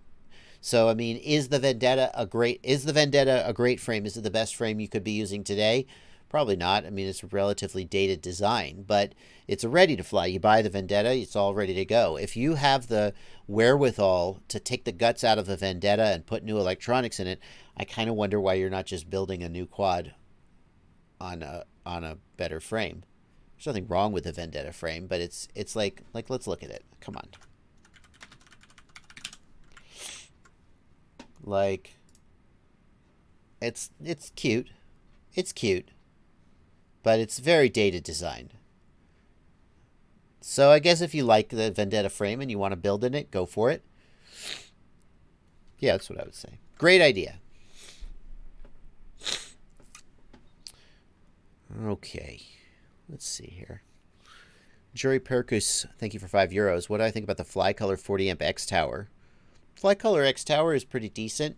So, I mean, is the Vendetta a great frame? Is it the best frame you could be using today? Probably not. I mean, it's a relatively dated design, but it's a ready to fly. You buy the Vendetta, it's all ready to go. If you have the wherewithal to take the guts out of the Vendetta and put new electronics in it, I kind of wonder why you're not just building a new quad on a better frame. There's nothing wrong with the Vendetta frame, but it's like let's look at it. Come on. Like, it's cute. It's cute. But it's very dated design. So I guess if you like the Vendetta frame and you want to build in it, go for it. Yeah, that's what I would say. Great idea. Okay. Let's see here. Jury Percus, thank you for €5. What do I think about the Flycolor 40 amp X Tower? Flycolor X Tower is pretty decent.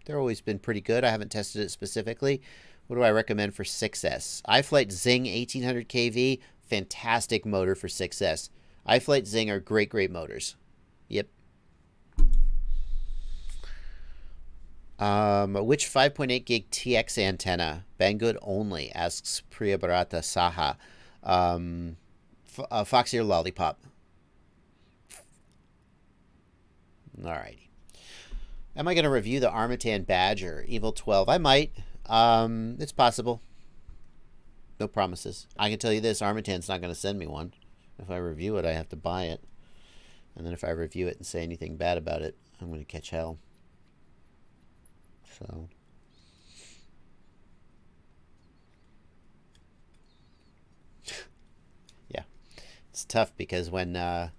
They've always been pretty good. I haven't tested it specifically. What do I recommend for 6S? iFlight Zing 1800 kV, fantastic motor for 6S. iFlight Zing are great, great motors. Yep. Which 5.8 gig TX antenna? Banggood only, asks Priya Bharata Saha. Foxy or Lollipop? Alrighty. Am I going to review the Armatan Badger Evil 12? I might. It's possible. No promises. I can tell you this, Armatan's not going to send me one. If I review it, I have to buy it. And then if I review it and say anything bad about it, I'm going to catch hell. So... yeah. It's tough because when there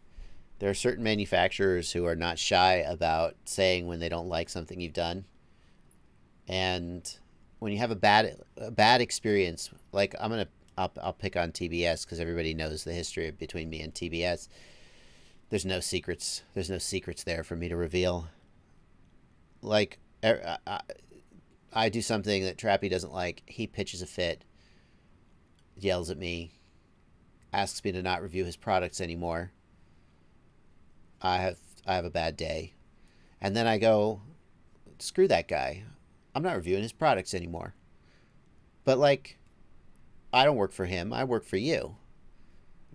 are certain manufacturers who are not shy about saying when they don't like something you've done. And when you have a bad experience, like I'll pick on TBS because everybody knows the history between me and TBS. There's no secrets. There's no secrets there for me to reveal. Like, I do something that Trappy doesn't like. He pitches a fit, yells at me, asks me to not review his products anymore. I have a bad day. And then I go, screw that guy. I'm not reviewing his products anymore. But, like, I don't work for him. I work for you.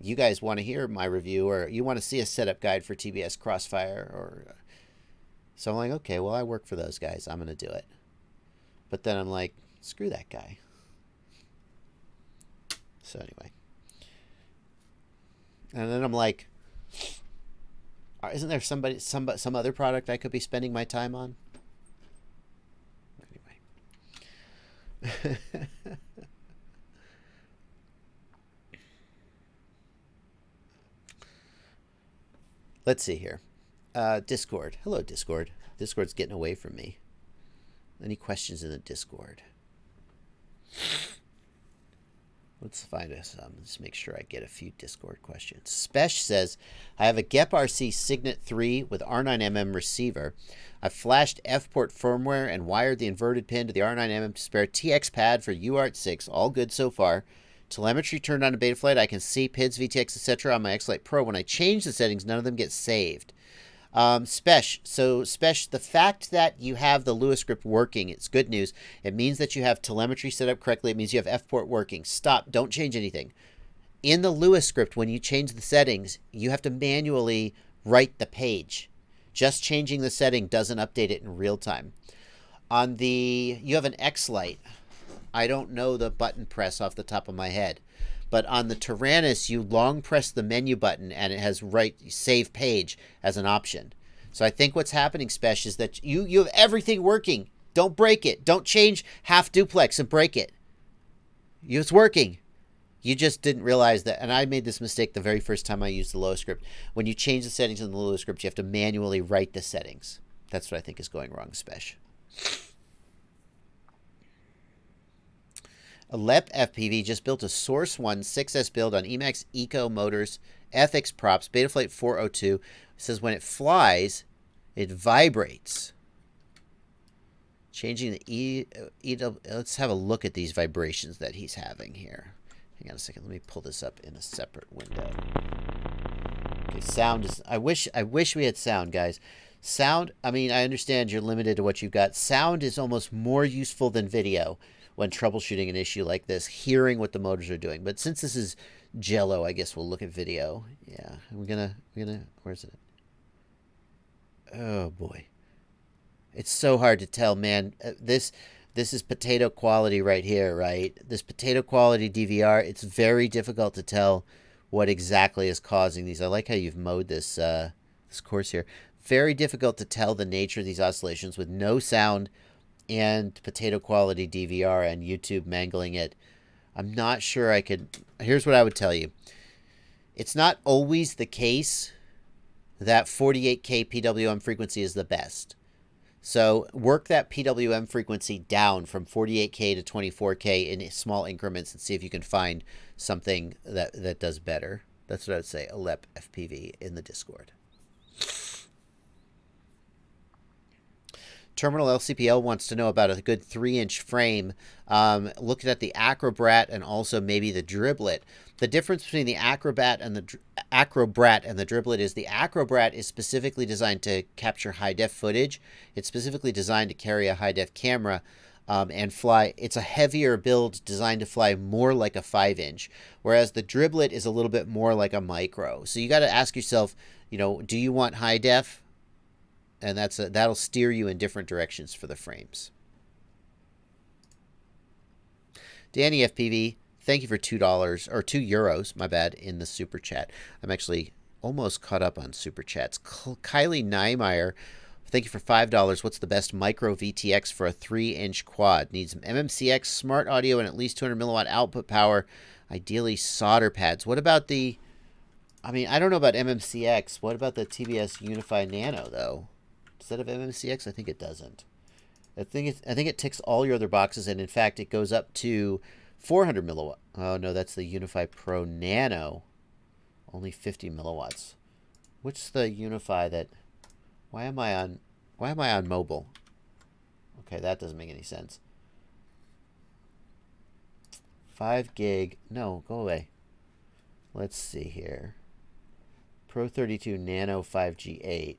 You guys want to hear my review, or you want to see a setup guide for TBS Crossfire, or... So I'm like, okay, well, I work for those guys. I'm going to do it. But then I'm like, screw that guy. So anyway. And then I'm like, isn't there some other product I could be spending my time on? Anyway. Let's see here. Discord. Hello, Discord. Discord's getting away from me. Any questions in the Discord? Let's find us. Let's make sure I get a few Discord questions. Spesh says, I have a GEP RC Signet 3 with R9mm receiver. I've flashed F-port firmware and wired the inverted pin to the R9mm to spare TX pad for UART 6. All good so far. Telemetry turned on to Betaflight. I can see PIDs, VTX, etc. on my X-Lite Pro. When I change the settings, none of them get saved. Spesh, the fact that you have the Lewis script working, it's good news. It means that you have telemetry set up correctly. It means you have F-port working. Stop. Don't change anything. In the Lewis script, when you change the settings, you have to manually write the page. Just changing the setting doesn't update it in real time. You have an X-Lite. I don't know the button press off the top of my head. But on the Tyrannus, you long press the menu button and it has save page as an option. So I think what's happening, Spesh, is that you have everything working. Don't break it. Don't change half duplex and break it. It's working. You just didn't realize that. And I made this mistake the very first time I used the Lewis script. When you change the settings in the Lewis script, you have to manually write the settings. That's what I think is going wrong, Spesh. Alep FPV just built a Source 1 6S build on Emax Eco Motors, FX props, Betaflight 402. It says when it flies, it vibrates. Changing the let's have a look at these vibrations that he's having here. Hang on a second. Let me pull this up in a separate window. Okay, sound is... I wish we had sound, guys. Sound, I mean, I understand you're limited to what you've got. Sound is almost more useful than video when troubleshooting an issue like this, hearing what the motors are doing. But since this is Jello, I guess we'll look at video. Yeah, we're gonna, where's it? Oh boy. It's so hard to tell, man. This is potato quality right here, right? This potato quality DVR, it's very difficult to tell what exactly is causing these. I like how you've mowed this, this course here. Very difficult to tell the nature of these oscillations with no sound and potato quality DVR and YouTube mangling it. I'm not sure I could... Here's what I would tell you. It's not always the case that 48K PWM frequency is the best. So work that PWM frequency down from 48K to 24K in small increments and see if you can find something that does better. That's what I would say, Alep FPV in the Discord. Terminal LCPL wants to know about a good 3-inch frame. Looking at the Acrobrat and also maybe the Driblet. The difference between the Acrobrat and the Driblet is the Acrobrat is specifically designed to capture high-def footage. It's specifically designed to carry a high-def camera and fly. It's a heavier build designed to fly more like a 5-inch, whereas the Driblet is a little bit more like a micro. So you got to ask yourself, do you want high-def? And that'll steer you in different directions for the frames. Danny FPV, thank you for $2 or €2, my bad, in the super chat. I'm actually almost caught up on super chats. Kylie Niemeyer, thank you for $5. What's the best micro VTX for a 3-inch quad? Needs some MMCX, smart audio, and at least 200 milliwatt output power. Ideally solder pads. What about the? I mean, I don't know about MMCX. What about the TBS Unify Nano though? Does that have MMCX? I think it doesn't. I think it ticks all your other boxes, and in fact, it goes up to 400 milliwatt. Oh no, that's the Unify Pro Nano. Only 50 milliwatts. Which the Unify that? Why am I on mobile? Okay, that doesn't make any sense. 5 gig. No, go away. Let's see here. Pro 32 Nano 5G8.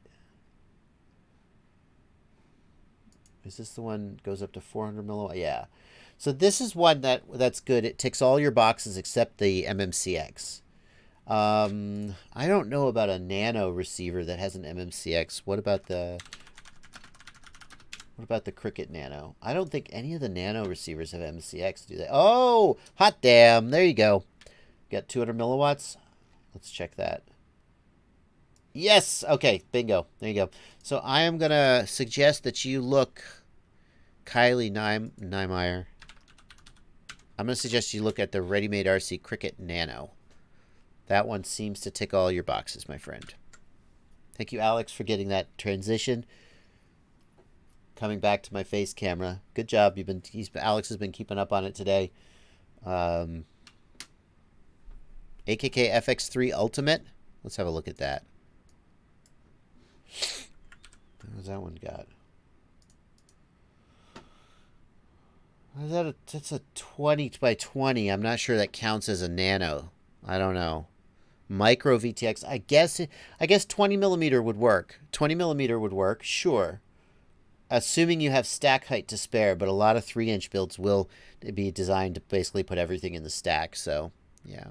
Is this the one goes up to 400 milliwatt? Yeah. So this is one that's good. It ticks all your boxes except the MMCX. I don't know about a nano receiver that has an MMCX. What about the Cricket Nano? I don't think any of the nano receivers have MMCX, do they? Oh, hot damn. There you go. Got 200 milliwatts. Let's check that. Yes. Okay. Bingo. There you go. So I am going to suggest that you look, Kylie Niemeyer. I'm going to suggest you look at the Ready-Made RC Cricket Nano. That one seems to tick all your boxes, my friend. Thank you, Alex, for getting that transition. Coming back to my face camera. Good job. Alex has been keeping up on it today. AKK FX3 Ultimate. Let's have a look at that. What has that one got? That's a 20 by 20. I'm not sure that counts as a nano. I don't know. Micro VTX. I guess 20 millimeter would work. 20 millimeter would work, sure. Assuming you have stack height to spare, but a lot of 3-inch builds will be designed to basically put everything in the stack. So, yeah.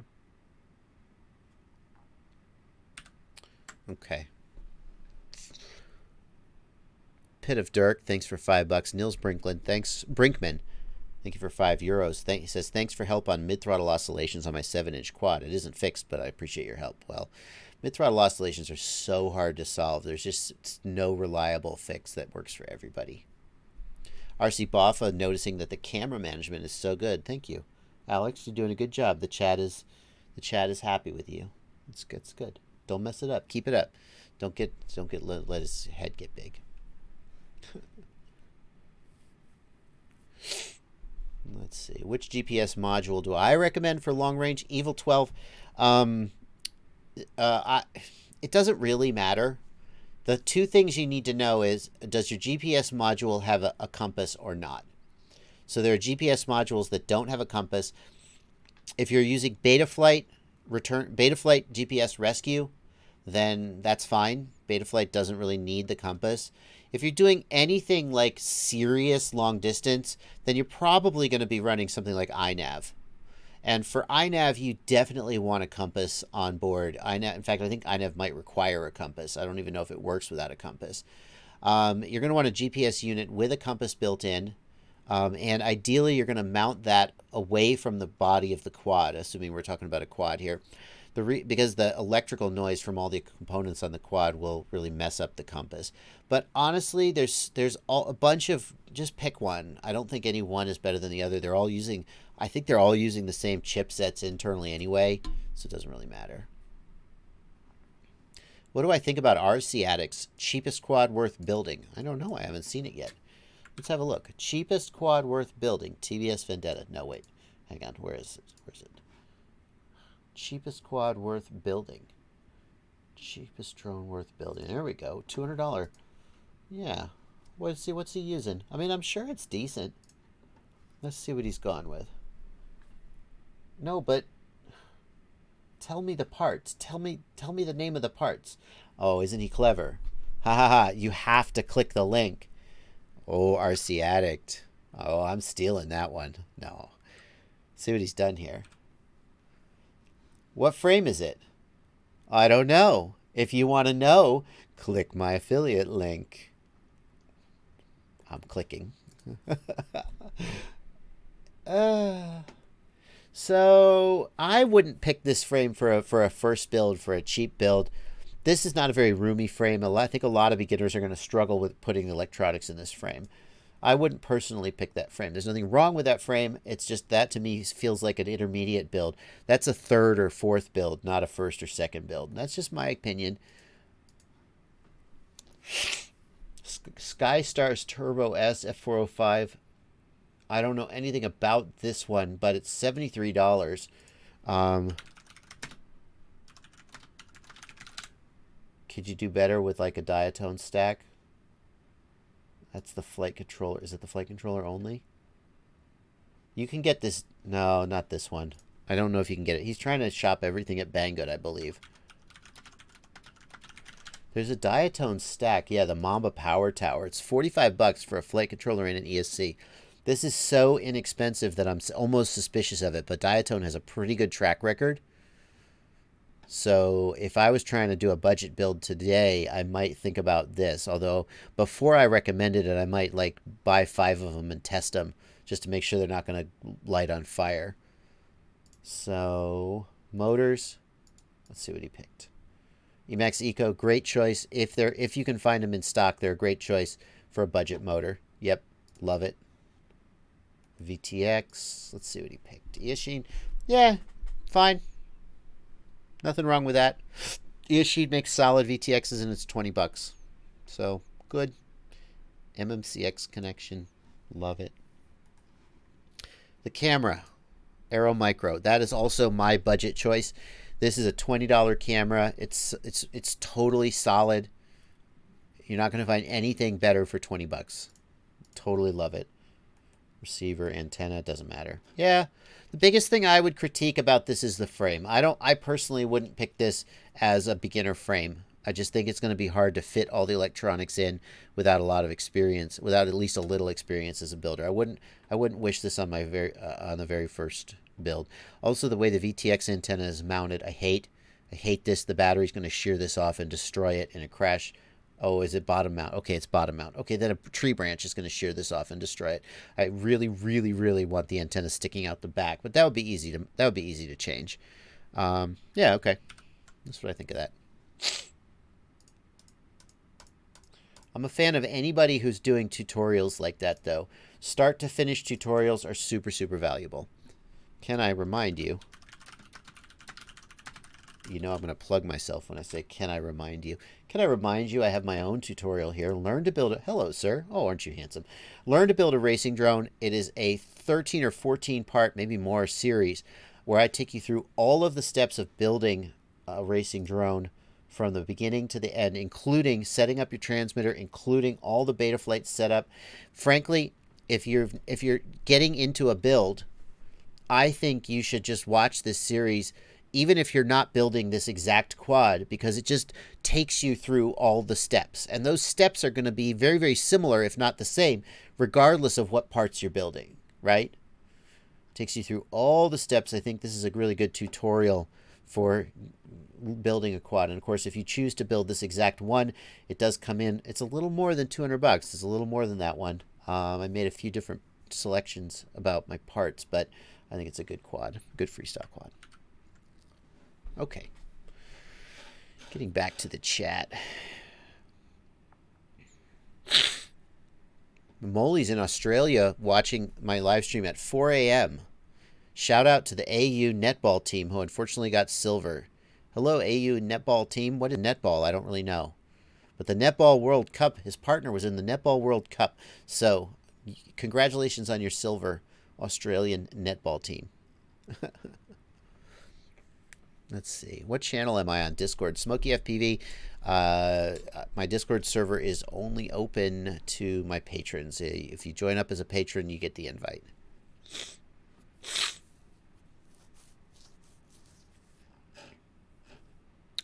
Okay. Pit of Dirk, thanks for $5. Nils Brinkman, thank you for €5. He says, thanks for help on mid-throttle oscillations on my 7-inch quad. It isn't fixed, but I appreciate your help. Well, mid-throttle oscillations are so hard to solve. There's just no reliable fix that works for everybody. RC Boffa noticing that the camera management is so good. Thank you, Alex. You're doing a good job. The chat is happy with you. It's good. It's good. Don't mess it up. Keep it up. Don't let his head get big. Let's see. Which GPS module do I recommend for long range? Evil 12. It doesn't really matter. The two things you need to know is, does your GPS module have a compass or not? So there are GPS modules that don't have a compass. If you're using Betaflight GPS Rescue, then that's fine. Betaflight doesn't really need the compass. If you're doing anything like serious long distance, then you're probably going to be running something like iNav. And for iNav, you definitely want a compass on board. In fact, I think iNav might require a compass. I don't even know if it works without a compass. You're going to want a GPS unit with a compass built in. And ideally, you're going to mount that away from the body of the quad, assuming we're talking about a quad here. Because the electrical noise from all the components on the quad will really mess up the compass. But honestly, there's a bunch of, just pick one. I don't think any one is better than the other. I think they're all using the same chipsets internally anyway, so it doesn't really matter. What do I think about RC Addicts? Cheapest quad worth building. I don't know. I haven't seen it yet. Let's have a look. Cheapest quad worth building. TBS Vendetta. No, wait. Hang on. Where is it? Where is it? Cheapest quad worth building. Cheapest drone worth building. There we go. $200. Yeah. What's he using? I mean, I'm sure it's decent. Let's see what he's gone with. No, but tell me the parts. Tell me the name of the parts. Oh, isn't he clever? Ha ha ha. You have to click the link. Oh, RC Addict. Oh, I'm stealing that one. No. See what he's done here. What frame is it? I don't know. If you want to know, click my affiliate link. I'm clicking. So I wouldn't pick this frame for a first build, for a cheap build. This is not a very roomy frame. I think a lot of beginners are going to struggle with putting electronics in this frame. I wouldn't personally pick that frame. There's nothing wrong with that frame. It's just that to me feels like an intermediate build. That's a third or fourth build, not a first or second build. That's just my opinion. SkyStar's Turbo S F405. I don't know anything about this one, but it's $73. Could you do better with like a Diatone stack? That's the flight controller. Is it the flight controller only? You can get this. No, not this one. I don't know if you can get it. He's trying to shop everything at Banggood, I believe. There's a Diatone stack. Yeah, the Mamba Power Tower. It's $45 for a flight controller and an ESC. This is so inexpensive that I'm almost suspicious of it, but Diatone has a pretty good track record. So if I was trying to do a budget build today, I might think about this. Although before I recommended it, I might like buy 5 of them and test them just to make sure they're not going to light on fire. So motors, let's see what he picked. Emax Eco, great choice. If you can find them in stock, they're a great choice for a budget motor. Yep, love it. VTX, let's see what he picked. Eachine, yeah, fine. Nothing wrong with that. Eachine makes solid VTXs and it's $20. So, good. MMCX connection, love it. The camera, Aero Micro, that is also my budget choice. This is a $20 camera. It's totally solid. You're not going to find anything better for $20. Totally love it. Receiver, antenna, doesn't matter. Yeah, the biggest thing I would critique about this is the frame. I personally wouldn't pick this as a beginner frame. I just think it's going to be hard to fit all the electronics in without a lot of experience, without at least a little experience as a builder. I wouldn't wish this on my on the very first build. Also, the way the VTX antenna is mounted, I hate this. The battery's going to shear this off and destroy it in a crash. Oh, is it bottom mount? Okay, it's bottom mount. Okay, then a tree branch is going to shear this off and destroy it. I really, really, really want the antenna sticking out the back, but that would be easy to change. Yeah, okay. That's what I think of that. I'm a fan of anybody who's doing tutorials like that, though. Start to finish tutorials are super, super valuable. Can I remind you? You know I'm going to plug myself when I say, can I remind you? Can I remind you I have my own tutorial here. Learn to build a... Hello, sir. Oh, aren't you handsome? Learn to build a racing drone. It is a 13 or 14 part, maybe more, series where I take you through all of the steps of building a racing drone from the beginning to the end, including setting up your transmitter, including all the Betaflight setup. Frankly, if you're getting into a build, I think you should just watch this series even if you're not building this exact quad, because it just takes you through all the steps. And those steps are going to be very, very similar, if not the same, regardless of what parts you're building, right? Takes you through all the steps. I think this is a really good tutorial for building a quad. And of course, if you choose to build this exact one, it does come in. It's a little more than $200. It's a little more than that one. I made a few different selections about my parts, but I think it's a good quad, good freestyle quad. Okay, getting back to the chat. Molly's in Australia watching my live stream at 4 a.m. Shout out to the AU netball team who unfortunately got silver. Hello, AU netball team. What is netball? I don't really know. But the Netball World Cup, his partner was in the Netball World Cup. So, congratulations on your silver Australian netball team. Let's see. What channel am I on? Discord. Smokey FPV. My Discord server is only open to my patrons. If you join up as a patron, you get the invite.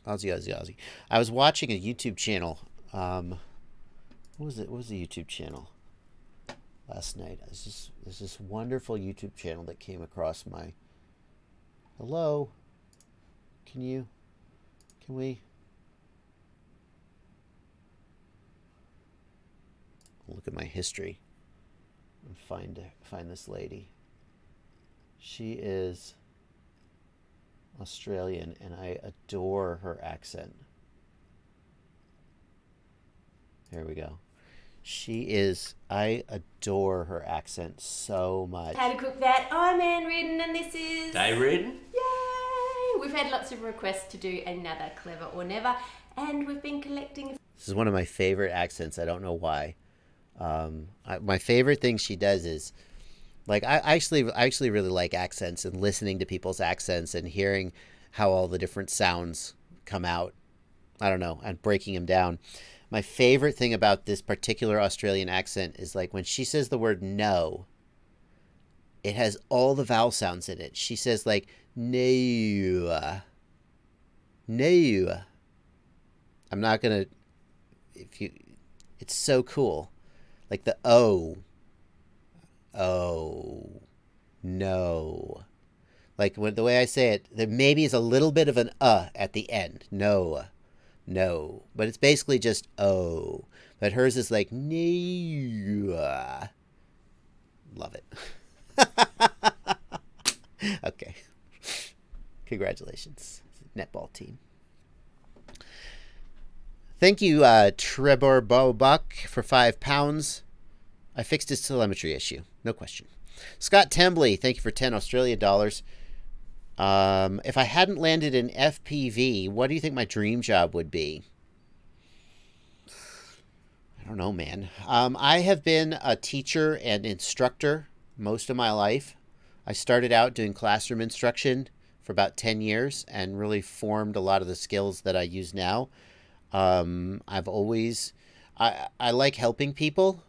Aussie. I was watching a YouTube channel. What was it? What was the YouTube channel? Last night. There's this wonderful YouTube channel that came across my... Hello? Can we... Look at my history and find this lady. She is Australian, and I adore her accent. Here we go. I adore her accent so much. How to cook that? I'm Anne Reardon, and this is... Dave Reardon. Yay! We've had lots of requests to do another Clever or Never, and we've been collecting... This is one of my favorite accents. I don't know why. My favorite thing she does is, like, I actually really like accents and listening to people's accents and hearing how all the different sounds come out. I don't know, and breaking them down. My favorite thing about this particular Australian accent is, like, when she says the word no, it has all the vowel sounds in it. She says, like, no. No. I'm not going to... It's so cool. Like the O. Oh. No. Like the way I say it, there maybe is a little bit of an at the end. No. No. But it's basically just O. But hers is like no. Love it. Okay. Congratulations, netball team. Thank you, Trebor Bobuck, for £5. I fixed his telemetry issue. No question. Scott Tembley, thank you for 10 Australian dollars. If I hadn't landed in FPV, what do you think my dream job would be? I don't know, man. I have been a teacher and instructor most of my life. I started out doing classroom instruction for about 10 years and really formed a lot of the skills that I use now. I've always, I like helping people,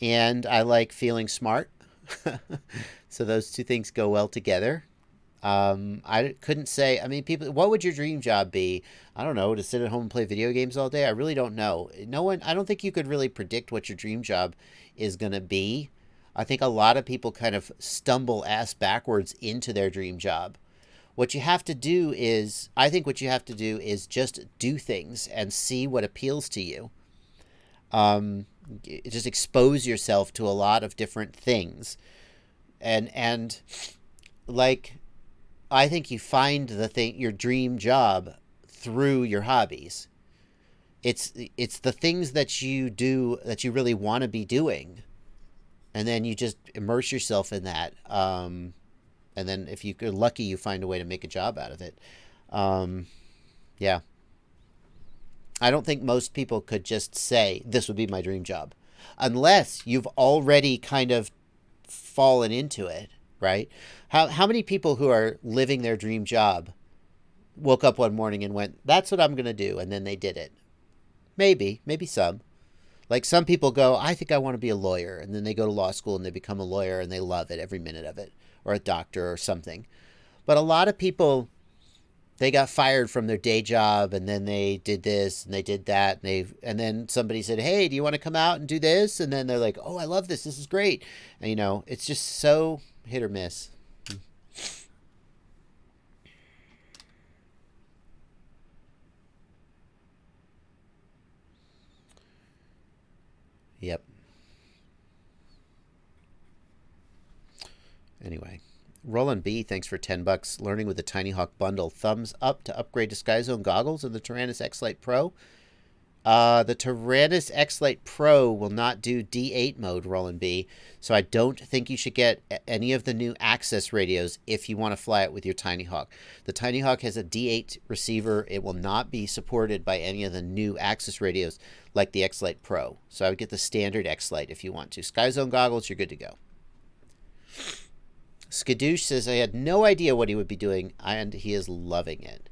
and I like feeling smart. So those two things go well together. I couldn't say, I mean, people, what would your dream job be? I don't know, to sit at home and play video games all day? I really don't know. I don't think you could really predict what your dream job is going to be. I think a lot of people kind of stumble ass backwards into their dream job. What you have to do is, I think what you have to do is just do things and see what appeals to you. Just expose yourself to a lot of different things. And like, I think you find your dream job through your hobbies. It's the things that you do that you really want to be doing. And then you just immerse yourself in that. And then if you're lucky, you find a way to make a job out of it. Yeah. I don't think most people could just say, this would be my dream job. Unless you've already kind of fallen into it, right? How many people who are living their dream job woke up one morning and went, that's what I'm going to do, and then they did it? Maybe some. Like some people go, I think I want to be a lawyer, and then they go to law school and they become a lawyer and they love it, every minute of it, or a doctor or something. But a lot of people, they got fired from their day job, and then they did this and they did that, and then somebody said, hey, do you want to come out and do this? And then they're like, oh, I love this. This is great. And, you know, it's just so hit or miss. Yep. Anyway, Roland B, thanks for $10. Learning with the Tiny Hawk bundle. Thumbs up to upgrade to Sky Zone goggles and the Tyrannus X Lite Pro. The Tyrannus X-Lite Pro will not do D8 mode, Roland B. So I don't think you should get any of the new access radios if you want to fly it with your Tiny Hawk. The Tiny Hawk has a D8 receiver. It will not be supported by any of the new access radios like the X-Lite Pro. So I would get the standard X-Lite if you want to. Sky Zone goggles, you're good to go. Skadoosh says, I had no idea what he would be doing, and he is loving it.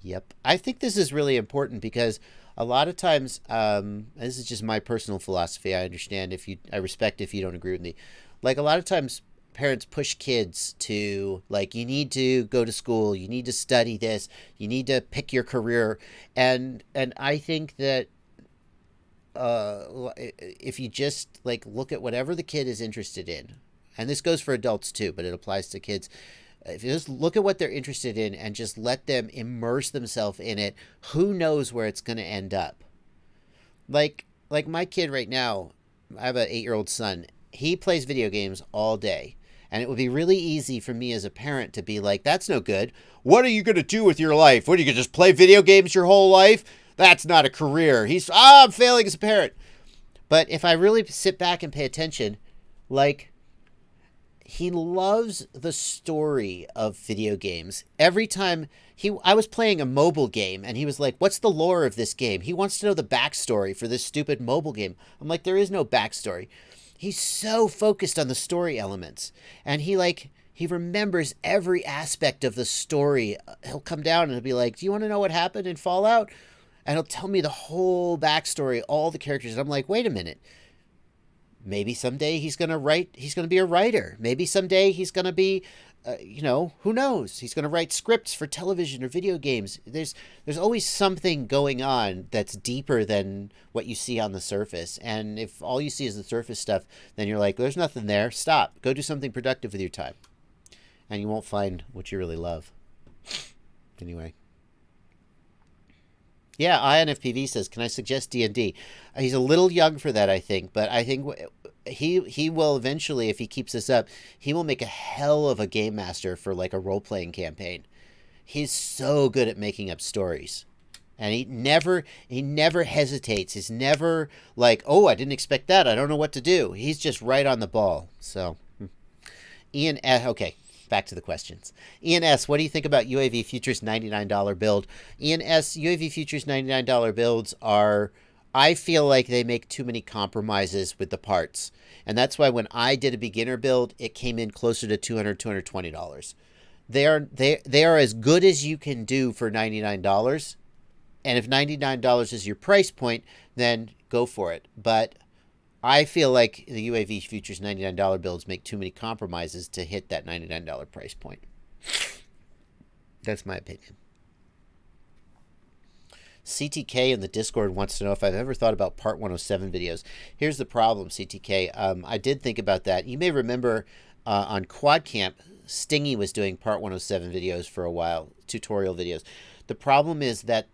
Yep. I think this is really important because a lot of times, this is just my personal philosophy. I understand I respect if you don't agree with me. Like a lot of times parents push kids to like, you need to go to school, you need to study this, you need to pick your career. And I think that, if you just like look at whatever the kid is interested in, and this goes for adults too, but it applies to kids. If you just look at what they're interested in and just let them immerse themselves in it, who knows where it's going to end up? Like my kid right now, I have an 8-year-old son. He plays video games all day. And it would be really easy for me as a parent to be like, that's no good. What are you going to do with your life? What, are you going to just play video games your whole life? That's not a career. I'm failing as a parent. But if I really sit back and pay attention, like, he loves the story of video games. Every time I was playing a mobile game and he was like, what's the lore of this game? He wants to know the backstory for this stupid mobile game. I'm like, there is no backstory. He's so focused on the story elements. And he remembers every aspect of the story. He'll come down and he'll be like, do you want to know what happened in Fallout? And he'll tell me the whole backstory, all the characters. And I'm like, wait a minute. Maybe someday he's going to be a writer. Maybe someday he's going to be, who knows? He's going to write scripts for television or video games. There's always something going on that's deeper than what you see on the surface. And if all you see is the surface stuff, then you're like, there's nothing there. Stop. Go do something productive with your time. And you won't find what you really love. Anyway. Yeah, INFPV says, can I suggest D&D? He's a little young for that, I think. But I think he will eventually, if he keeps this up, he will make a hell of a game master for like a role-playing campaign. He's so good at making up stories. And he never hesitates. He's never like, oh, I didn't expect that. I don't know what to do. He's just right on the ball. So, Ian, okay. Back to the questions. Ian S., what do you think about UAV Futures $99 build? Ian S., UAV Futures $99 builds are, I feel like they make too many compromises with the parts. And that's why when I did a beginner build, it came in closer to $200, $220. They are as good as you can do for $99. And if $99 is your price point, then go for it. But I feel like the UAV Futures $99 builds make too many compromises to hit that $99 price point. That's my opinion. CTK in the Discord wants to know if I've ever thought about Part 107 videos. Here's the problem, CTK. I did think about that. You may remember on Quad Camp, Stingy was doing Part 107 videos for a while, tutorial videos. The problem is that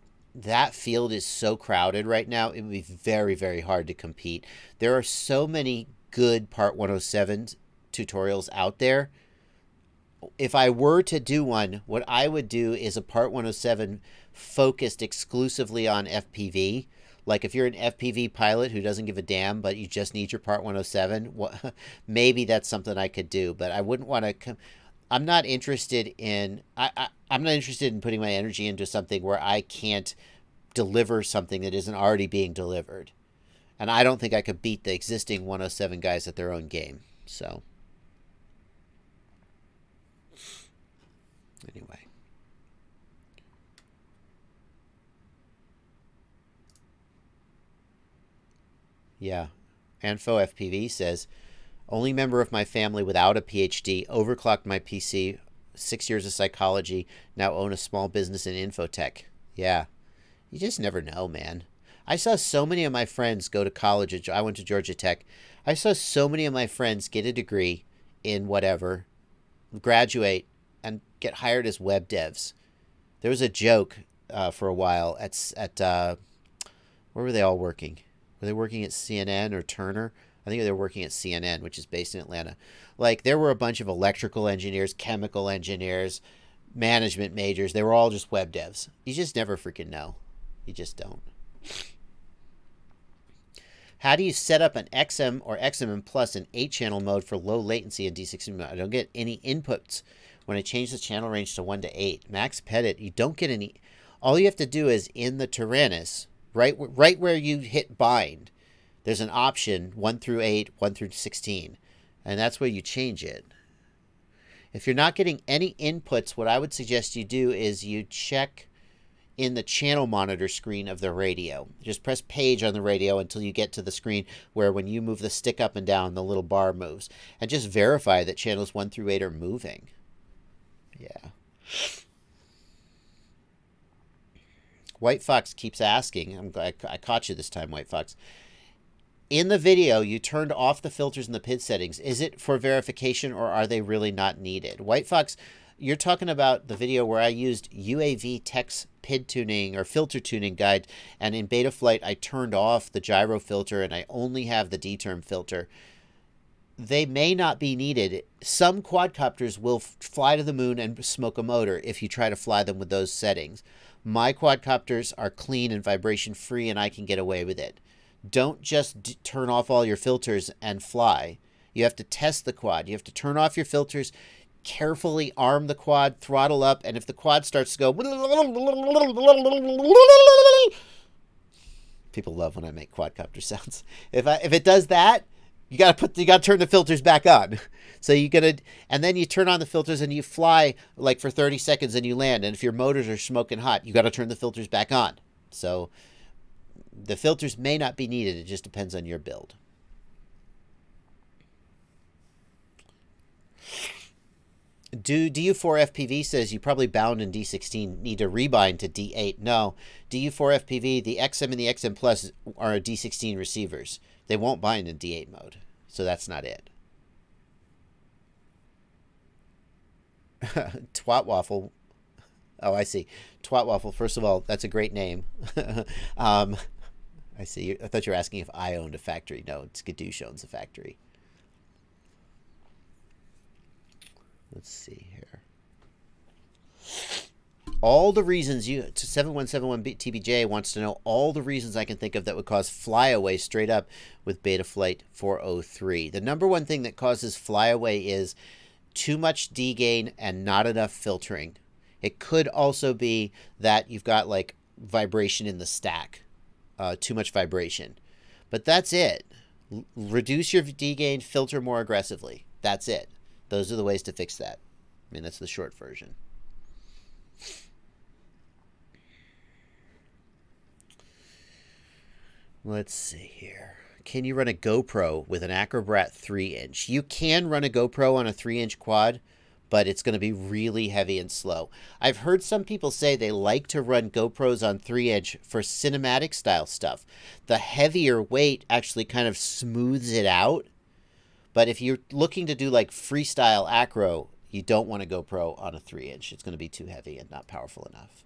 field is so crowded right now, it would be very, very hard to compete. There are so many good Part 107 tutorials out there. If I were to do one, what I would do is a Part 107 focused exclusively on FPV. Like if you're an FPV pilot who doesn't give a damn, but you just need your Part 107, maybe that's something I could do. But I wouldn't want to... I'm not interested in putting my energy into something where I can't deliver something that isn't already being delivered. And I don't think I could beat the existing 107 guys at their own game. So, anyway. Yeah. Anfo FPV says, only member of my family without a PhD, overclocked my PC, 6 years of psychology, now own a small business in infotech. Yeah. You just never know, man. I saw so many of my friends go to college. I went to Georgia Tech. I saw so many of my friends get a degree in whatever, graduate, and get hired as web devs. There was a joke for a while at where were they all working? Were they working at CNN or Turner? I think they were working at CNN, which is based in Atlanta. Like, there were a bunch of electrical engineers, chemical engineers, management majors. They were all just web devs. You just never freaking know. You just don't. How do you set up an XM or XMM Plus in 8-channel mode for low latency in D16 mode? I don't get any inputs when I change the channel range to 1 to 8. Max Pettit, you don't get any. All you have to do is in the Tyrannus, right where you hit bind, there's an option 1 through 8, 1 through 16. And that's where you change it. If you're not getting any inputs, what I would suggest you do is you check in the channel monitor screen of the radio. Just press page on the radio until you get to the screen where when you move the stick up and down, the little bar moves. And just verify that channels 1 through 8 are moving. Yeah. White Fox keeps asking. I'm glad I caught you this time, White Fox. In the video, you turned off the filters in the PID settings. Is it for verification or are they really not needed? White Fox, you're talking about the video where I used UAV Tech's PID tuning or filter tuning guide, and in Betaflight I turned off the gyro filter and I only have the D-term filter. They may not be needed. Some quadcopters will fly to the moon and smoke a motor if you try to fly them with those settings. My quadcopters are clean and vibration free and I can get away with it. Don't just turn off all your filters and fly. You have to test the quad. You have to turn off your filters, carefully arm the quad, throttle up, and if the quad starts to go... People love when I make quadcopter sounds. If it does that, you gotta turn the filters back on. So and then you turn on the filters and you fly like for 30 seconds and you land. And if your motors are smoking hot, you gotta turn the filters back on. So the filters may not be needed. It just depends on your build. DU4 FPV says you probably bound in D16, need to rebind to D8. No, DU4 FPV, the XM and the XM Plus are D16 receivers. They won't bind in D8 mode, so that's not it. Twat Waffle. Oh, I see. Twat Waffle, first of all, that's a great name. I see. I thought you were asking if I owned a factory. No, it's Skadoosh owns a factory. Let's see here. All the reasons 7171TBJ wants to know all the reasons I can think of that would cause flyaway straight up with Betaflight 403. The number one thing that causes flyaway is too much D gain and not enough filtering. It could also be that you've got like vibration in the stack, too much vibration. But that's it. Reduce your D gain, filter more aggressively. That's it. Those are the ways to fix that. I mean, that's the short version. Let's see here. Can you run a GoPro with an Acrobrat 3-inch? You can run a GoPro on a 3-inch quad, but it's going to be really heavy and slow. I've heard some people say they like to run GoPros on 3-inch for cinematic style stuff. The heavier weight actually kind of smooths it out. But if you're looking to do like freestyle acro, you don't want a GoPro on a 3-inch. It's going to be too heavy and not powerful enough.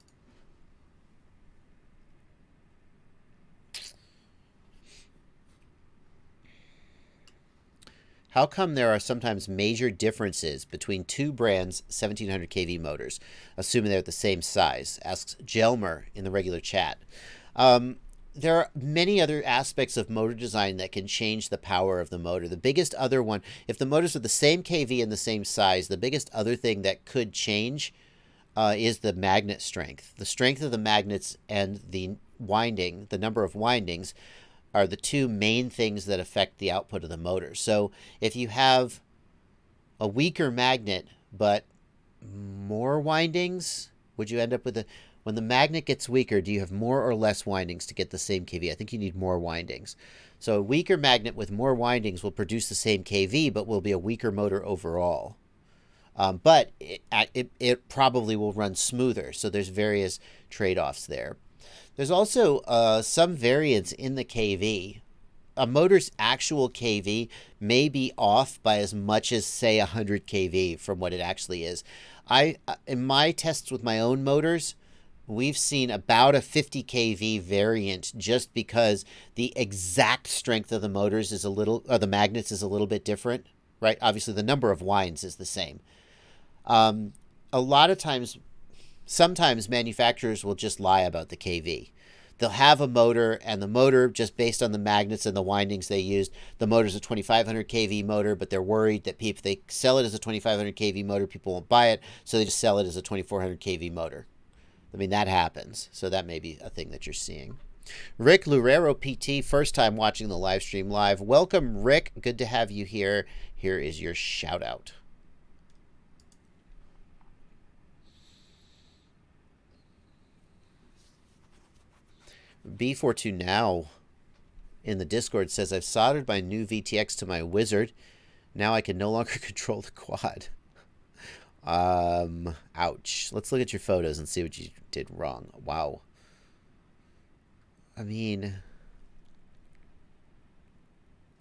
How come there are sometimes major differences between two brands' 1700 kV motors, assuming they're the same size? Asks Jelmer in the regular chat. There are many other aspects of motor design that can change the power of the motor. The biggest other one, if the motors are the same kV and the same size, the biggest other thing that could change is the magnet strength. The strength of the magnets and the winding, the number of windings, are the two main things that affect the output of the motor. So if you have a weaker magnet but more windings, would you end up with a... When the magnet gets weaker, do you have more or less windings to get the same kV? I think you need more windings. So a weaker magnet with more windings will produce the same kV, but will be a weaker motor overall. But it probably will run smoother. So there's various trade-offs there. There's also some variance in the kV. A motor's actual kV may be off by as much as, say, 100 kV from what it actually is. In my tests with my own motors, we've seen about a 50 kV variant just because the exact strength of the motors is the magnets is a little bit different, right? Obviously, the number of winds is the same. A lot of times, sometimes manufacturers will just lie about the kV. they'll have a motor, and the motor, just based on the magnets and the windings they used, the motor's a 2500 kV motor, but they're worried that if they sell it as a 2500 kV motor, people won't buy it, so they just sell it as a 2400 kV motor. I mean, that happens, so that may be a thing that you're seeing. Rick Lurero PT, first time watching the live stream live. Welcome, Rick. Good to have you here. Here is your shout out. B42 Now in the Discord says, I've soldered my new VTX to my Wizard. Now I can no longer control the quad. Ouch. Let's look at your photos and see what you did wrong. Wow. I mean,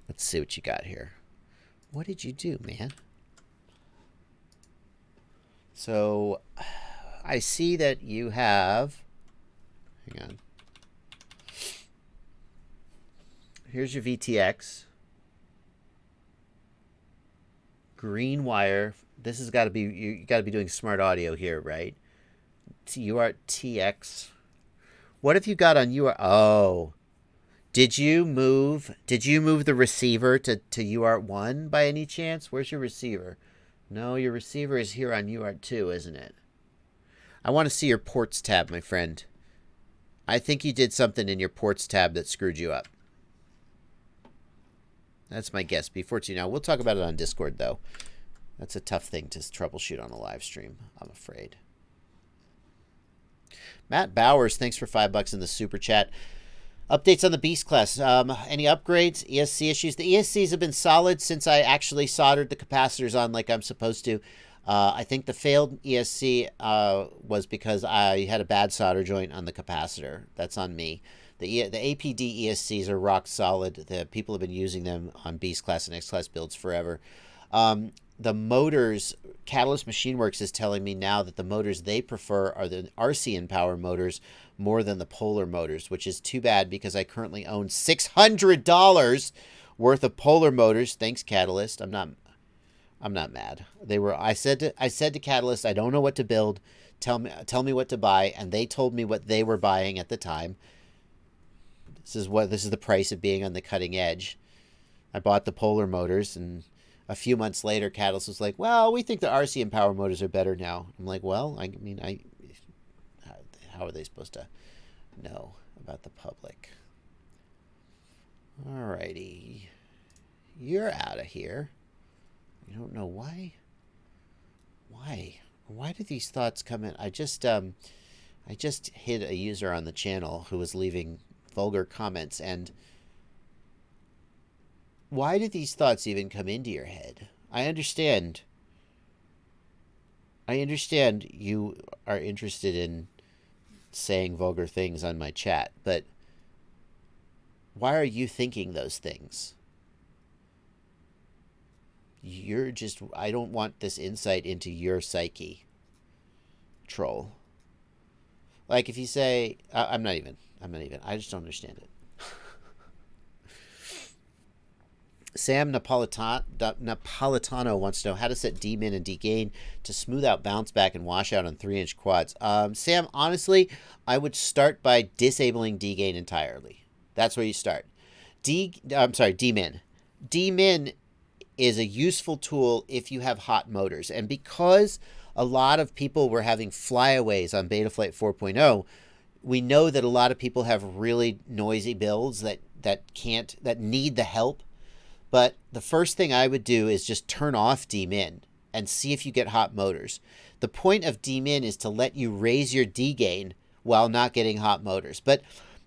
let's see what you got here. What did you do, man? So, I see that you have... Hang on. Here's your VTX. Green wire. This has got to be, you got to be doing smart audio here, right? UART TX. What have you got on UART? Oh. Did you move the receiver to UART 1 by any chance? Where's your receiver? No, your receiver is here on UART 2, isn't it? I want to see your ports tab, my friend. I think you did something in your ports tab that screwed you up. That's my guess. B14. Now, we'll talk about it on Discord, though. That's a tough thing to troubleshoot on a live stream, I'm afraid. Matt Bowers, thanks for $5 in the super chat. Updates on the Beast class. Any upgrades? ESC issues? The ESCs have been solid since I actually soldered the capacitors on like I'm supposed to. I think the failed ESC was because I had a bad solder joint on the capacitor. That's on me. The APD ESCs are rock solid. The people have been using them on Beast class and X class builds forever. The motors, Catalyst Machine Works is telling me now that the motors they prefer are the RCN power motors more than the Polar motors, which is too bad because I currently own $600 worth of Polar motors. Thanks, Catalyst. I'm not mad. I said to Catalyst, I don't know what to build. Tell me what to buy, and they told me what they were buying at the time. This is the price of being on the cutting edge. I bought the Polar motors, and a few months later, Catalyst was like, well, we think the RCN power motors are better now. I'm like, well, I mean, how are they supposed to know about the public? Alrighty. You're out of here. I don't know why. Why do these thoughts come in? I just hit a user on the channel who was leaving vulgar comments, and why did these thoughts even come into your head? I understand you are interested in saying vulgar things on my chat, but why are you thinking those things? I don't want this insight into your psyche, troll. Like if you say, I'm not even, I just don't understand it. Sam Napolitano wants to know how to set D-min and D-gain to smooth out bounce back and wash out on 3-inch quads. Sam, honestly, I would start by disabling D-gain entirely. That's where you start. D-min. D-min is a useful tool if you have hot motors. And because a lot of people were having flyaways on Betaflight 4.0, we know that a lot of people have really noisy builds that need the help. But the first thing I would do is just turn off D-min and see if you get hot motors. The point of D-min is to let you raise your D-gain while not getting hot motors. But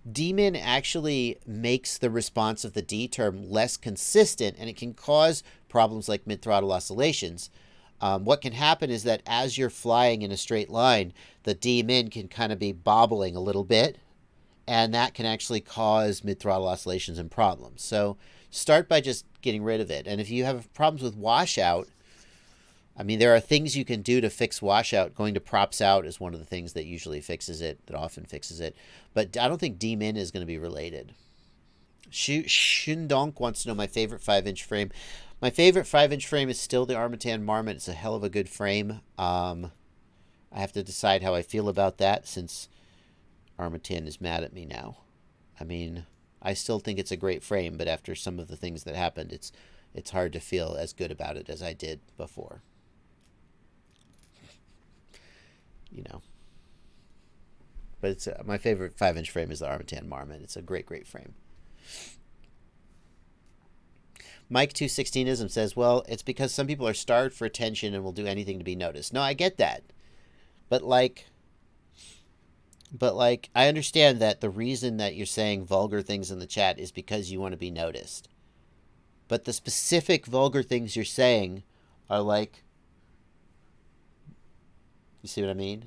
D-min actually makes the response of the D term less consistent, and it can cause problems like mid-throttle oscillations. What can happen is that as you're flying in a straight line, the D-min can kind of be bobbling a little bit, and that can actually cause mid-throttle oscillations and problems. So start by just getting rid of it. And if you have problems with washout, I mean, there are things you can do to fix washout. Going to props out is one of the things that usually fixes it, that often fixes it. But I don't think D-min is going to be related. Shindonk wants to know my favorite 5-inch frame. My favorite 5-inch frame is still the Armatan Marmot. It's a hell of a good frame. I have to decide how I feel about that since Armatan is mad at me now. I mean, I still think it's a great frame, but after some of the things that happened, it's hard to feel as good about it as I did before. You know. But it's my favorite 5-inch frame is the Armatan Marmot. It's a great, great frame. Mike216ism says, well, it's because some people are starved for attention and will do anything to be noticed. No, I get that. But like, I understand that the reason that you're saying vulgar things in the chat is because you want to be noticed. But the specific vulgar things you're saying are like, you see what I mean?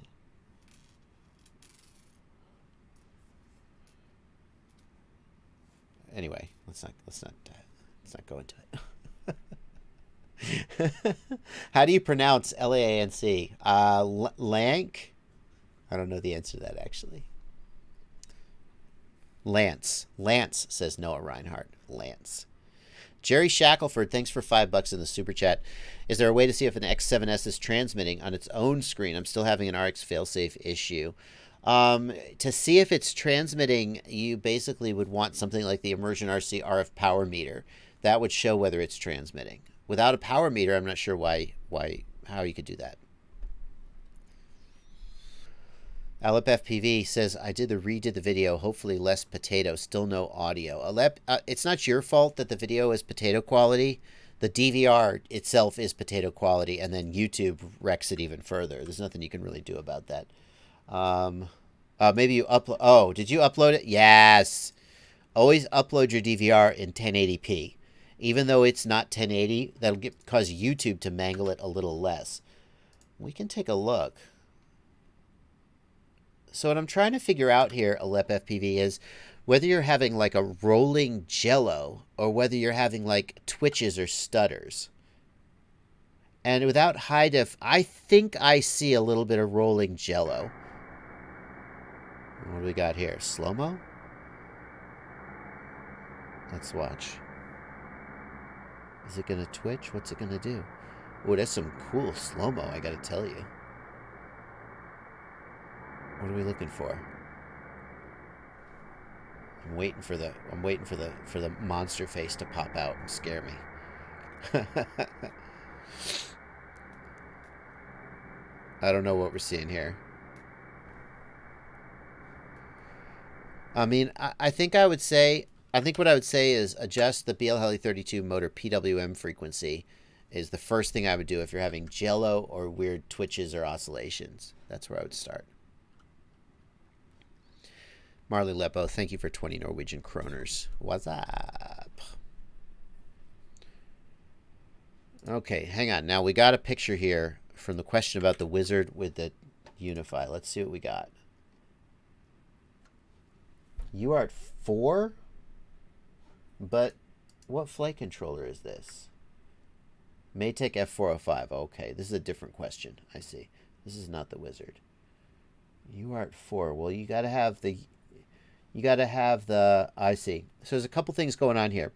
Anyway, let's not go into it. How do you pronounce L-A-A-N-C? Lank? I don't know the answer to that, actually. Lance. Lance, says Noah Reinhardt. Lance. Jerry Shackelford, thanks for $5 in the super chat. Is there a way to see if an X7S is transmitting on its own screen? I'm still having an RX failsafe issue. To see if it's transmitting, you basically would want something like the Immersion RC RF power meter. That would show whether it's transmitting. Without a power meter, I'm not sure how you could do that. Alep FPV says, I redid the video, hopefully less potato, still no audio. Alep, it's not your fault that the video is potato quality. The DVR itself is potato quality, and then YouTube wrecks it even further. There's nothing you can really do about that. Maybe you upload. Oh, did you upload it? Yes. Always upload your DVR in 1080p. Even though it's not 1080, that'll cause YouTube to mangle it a little less. We can take a look. So what I'm trying to figure out here, Alep FPV, is whether you're having like a rolling Jello or whether you're having like twitches or stutters. And without high def, I think I see a little bit of rolling Jello. What do we got here? Slow-mo? Let's watch. Is it going to twitch? What's it going to do? Oh, that's some cool slow-mo, I got to tell you. What are we looking for? I'm waiting for the monster face to pop out and scare me. I don't know what we're seeing here. I mean, I think what I would say is adjust the BL Heli 32 motor PWM frequency is the first thing I would do if you're having Jello or weird twitches or oscillations. That's where I would start. Marley Lepo, thank you for 20 Norwegian kroners. What's up? Okay, hang on. Now we got a picture here from the question about the wizard with the Unify. Let's see what we got. UART 4? But what flight controller is this? Maytech F405. Okay, this is a different question. I see. This is not the wizard. UART 4. Well, you got to have the I see. So there's a couple things going on here.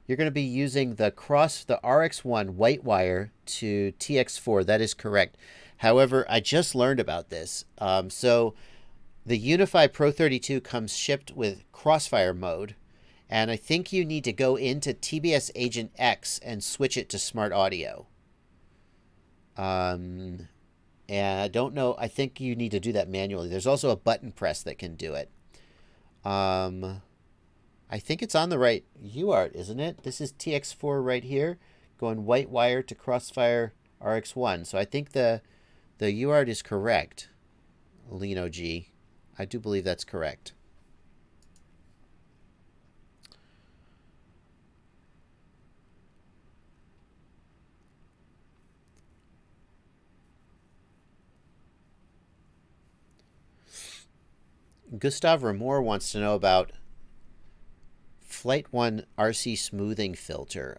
You're going to be using the RX1 white wire to TX4. That is correct. However, I just learned about this. So the Unify Pro 32 comes shipped with Crossfire mode. And I think you need to go into TBS Agent X and switch it to smart audio. And I don't know. I think you need to do that manually. There's also a button press that can do it. I think it's on the right UART, isn't it? This is TX4 right here, going white wire to Crossfire RX1. So I think the UART is correct. Lino G. I do believe that's correct. Gustav Ramor wants to know about FlightOne RC smoothing filter.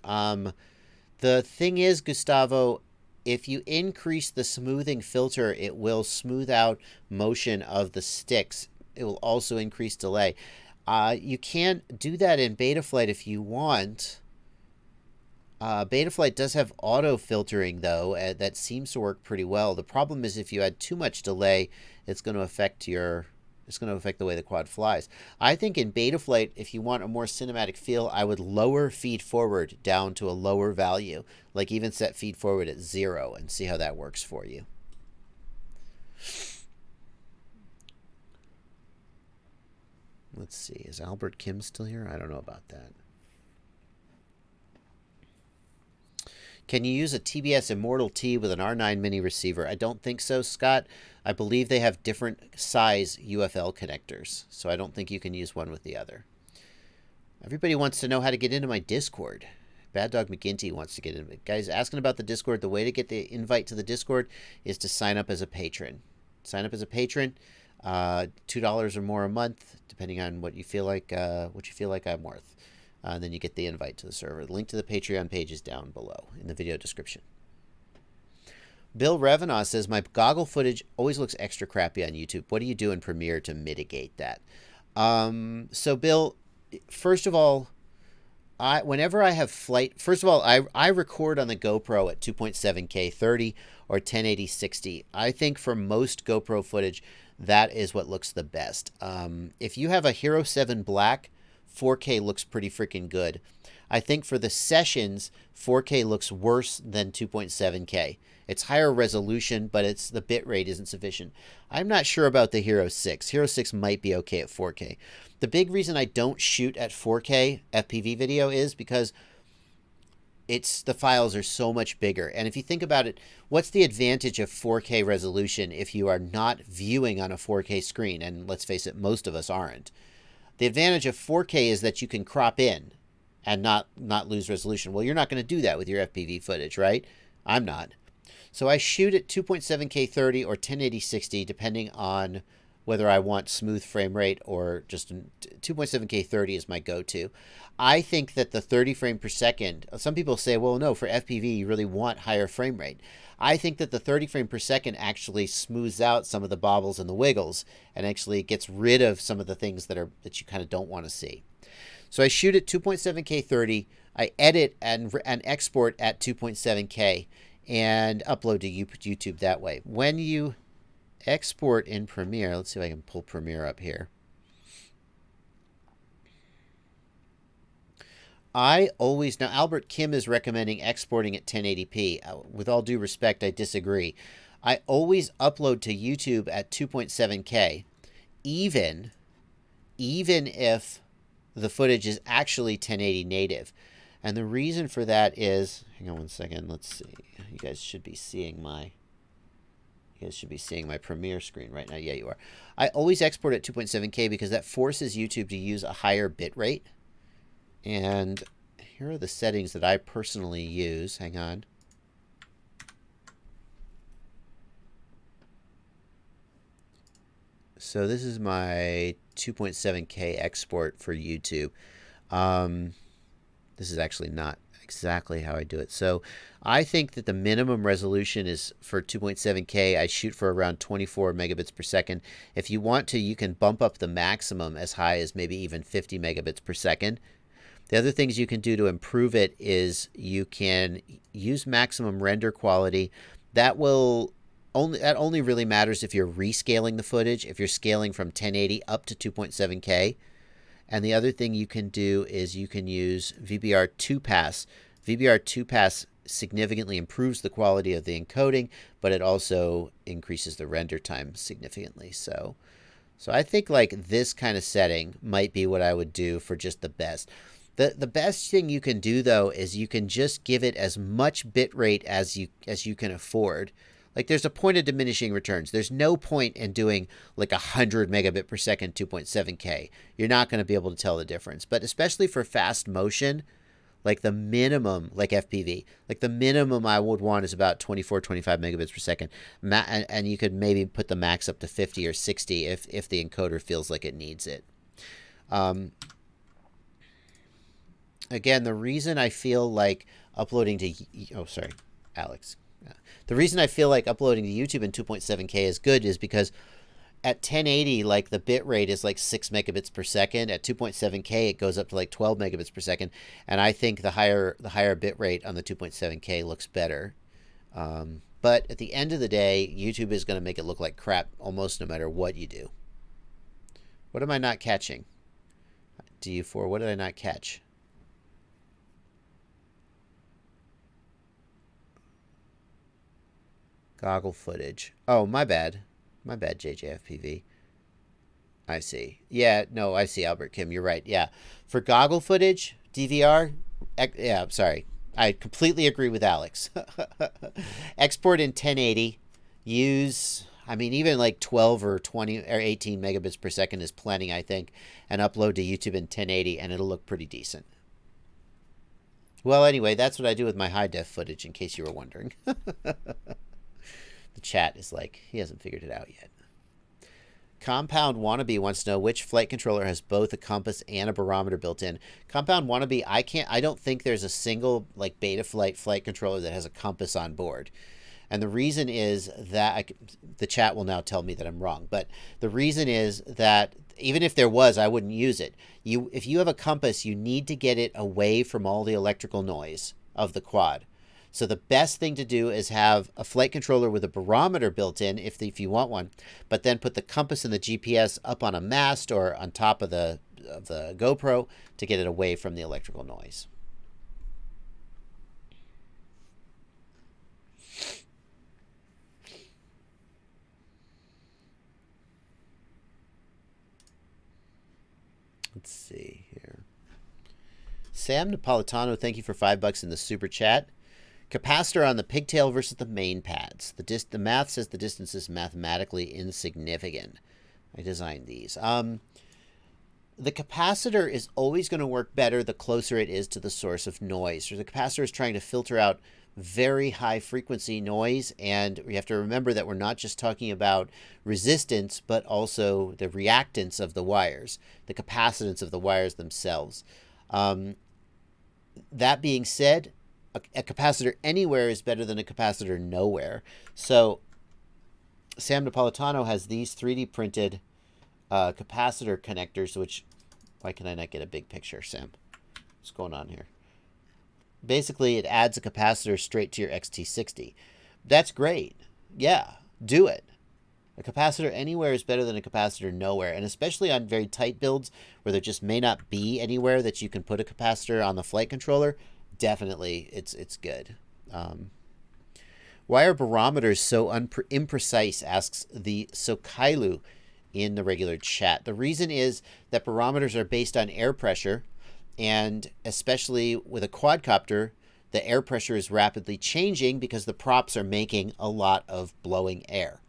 The thing is, Gustavo, if you increase the smoothing filter, it will smooth out motion of the sticks. It will also increase delay. You can't do that in Betaflight if you want. Betaflight does have auto filtering, though, that seems to work pretty well. The problem is if you add too much delay, it's going to affect your It's going to affect the way the quad flies. I think in Betaflight, if you want a more cinematic feel, I would lower feed forward down to a lower value. Like even set feed forward at 0 and see how that works for you. Let's see. Is Albert Kim still here? I don't know about that. Can you use a TBS Immortal T with an R9 mini receiver? I don't think so, Scott. I believe they have different size UFL connectors, so I don't think you can use one with the other. Everybody wants to know how to get into my Discord. Bad Dog McGinty wants to get in. Guys, asking about the Discord. The way to get the invite to the Discord is to sign up as a patron. Sign up as a patron, $2 or more a month, depending on what you feel like I'm worth. And then you get the invite to the server. The link to the Patreon page is down below in the video description. Bill Revenaugh says, my goggle footage always looks extra crappy on YouTube. What do you do in Premiere to mitigate that? So, Bill, first of all, whenever I have flight, first of all, I record on the GoPro at 2.7K 30 or 1080 60. I think for most GoPro footage, that is what looks the best. If you have a Hero 7 Black, 4K looks pretty freaking good. I think for the sessions, 4K looks worse than 2.7K. It's higher resolution, but the bitrate isn't sufficient. I'm not sure about the Hero 6. Hero 6 might be okay at 4K. The big reason I don't shoot at 4K FPV video is because the files are so much bigger. And if you think about it, what's the advantage of 4K resolution if you are not viewing on a 4K screen? And let's face it, most of us aren't. The advantage of 4K is that you can crop in and not lose resolution. Well, you're not going to do that with your FPV footage, right? I'm not. So I shoot at 2.7K 30 or 1080 60, depending on whether I want smooth frame rate or just 2.7K 30 is my go-to. I think that the 30 frame per second, some people say, well, no, for FPV, you really want higher frame rate. I think that the 30 frame per second actually smooths out some of the bobbles and the wiggles and actually gets rid of some of the things that you kind of don't want to see. So I shoot at 2.7K 30, I edit and export at 2.7K and upload to YouTube that way. When you export in Premiere, let's see if I can pull Premiere up here. Now Albert Kim is recommending exporting at 1080p. With all due respect, I disagree. I always upload to YouTube at 2.7K, even if the footage is actually 1080 native. And the reason for that is, hang on one second, let's see. You guys should be seeing my Premiere screen right now. Yeah, you are. I always export at 2.7K because that forces YouTube to use a higher bit rate. And here are the settings that I personally use. Hang on. So this is my 2.7K export for YouTube. This is actually not exactly how I do it. So I think that the minimum resolution is for 2.7K. I shoot for around 24 megabits per second. If you want to, you can bump up the maximum as high as maybe even 50 megabits per second. The other things you can do to improve it is you can use maximum render quality. That only really matters if you're rescaling the footage, if you're scaling from 1080 up to 2.7K. And the other thing you can do is you can use VBR 2-pass. VBR 2-pass significantly improves the quality of the encoding, but it also increases the render time significantly. So I think like this kind of setting might be what I would do for just the best. The best thing you can do, though, is you can just give it as much bit rate as you can afford. Like, there's a point of diminishing returns. There's no point in doing like 100 megabit per second 2.7K. You're not going to be able to tell the difference. But especially for fast motion, like the minimum, like FPV, like the minimum I would want is about 24, 25 megabits per second. And you could maybe put the max up to 50 or 60 if the encoder feels like it needs it. Again, the reason I feel like uploading to... Oh, sorry, Alex. The reason I feel like uploading to YouTube in 2.7K is good is because at 1080, like the bit rate is like 6 megabits per second. At 2.7K, it goes up to like 12 megabits per second. And I think the higher bit rate on the 2.7K looks better. But at the end of the day, YouTube is going to make it look like crap almost no matter what you do. What am I not catching? DU4, what did I not catch? Goggle footage. Oh, my bad. My bad, JJFPV. I see. Yeah, no, I see, Albert Kim. You're right. Yeah. For goggle footage, DVR, yeah, I'm sorry. I completely agree with Alex. Export in 1080. Use, I mean, even like 12 or 20 or 18 megabits per second is plenty, I think. And upload to YouTube in 1080, and it'll look pretty decent. Well, anyway, that's what I do with my high-def footage, in case you were wondering. The chat is like, he hasn't figured it out yet. Compound Wannabe wants to know which flight controller has both a compass and a barometer built in. Compound Wannabe, I don't think there's a single like Betaflight flight controller that has a compass on board. And the reason is that the chat will now tell me that I'm wrong. But the reason is that even if there was, I wouldn't use it. If you have a compass, you need to get it away from all the electrical noise of the quad. So the best thing to do is have a flight controller with a barometer built in, if you want one, but then put the compass and the GPS up on a mast or on top of the GoPro to get it away from the electrical noise. Let's see here. Sam Napolitano, thank you for $5 in the super chat. Capacitor on the pigtail versus the main pads. The math says the distance is mathematically insignificant. I designed these. The capacitor is always going to work better the closer it is to the source of noise. So the capacitor is trying to filter out very high frequency noise, and we have to remember that we're not just talking about resistance, but also the reactance of the wires, the capacitance of the wires themselves. That being said, a capacitor anywhere is better than a capacitor nowhere. So Sam Napolitano has these 3D printed capacitor connectors, which, why can I not get a big picture, Sam? What's going on here? Basically, it adds a capacitor straight to your XT60. That's great. Yeah, do it. A capacitor anywhere is better than a capacitor nowhere, and especially on very tight builds where there just may not be anywhere that you can put a capacitor on the flight controller. Definitely, it's good. Why are barometers so imprecise, asks the Sokailu in the regular chat. The reason is that barometers are based on air pressure, and especially with a quadcopter, the air pressure is rapidly changing because the props are making a lot of blowing air.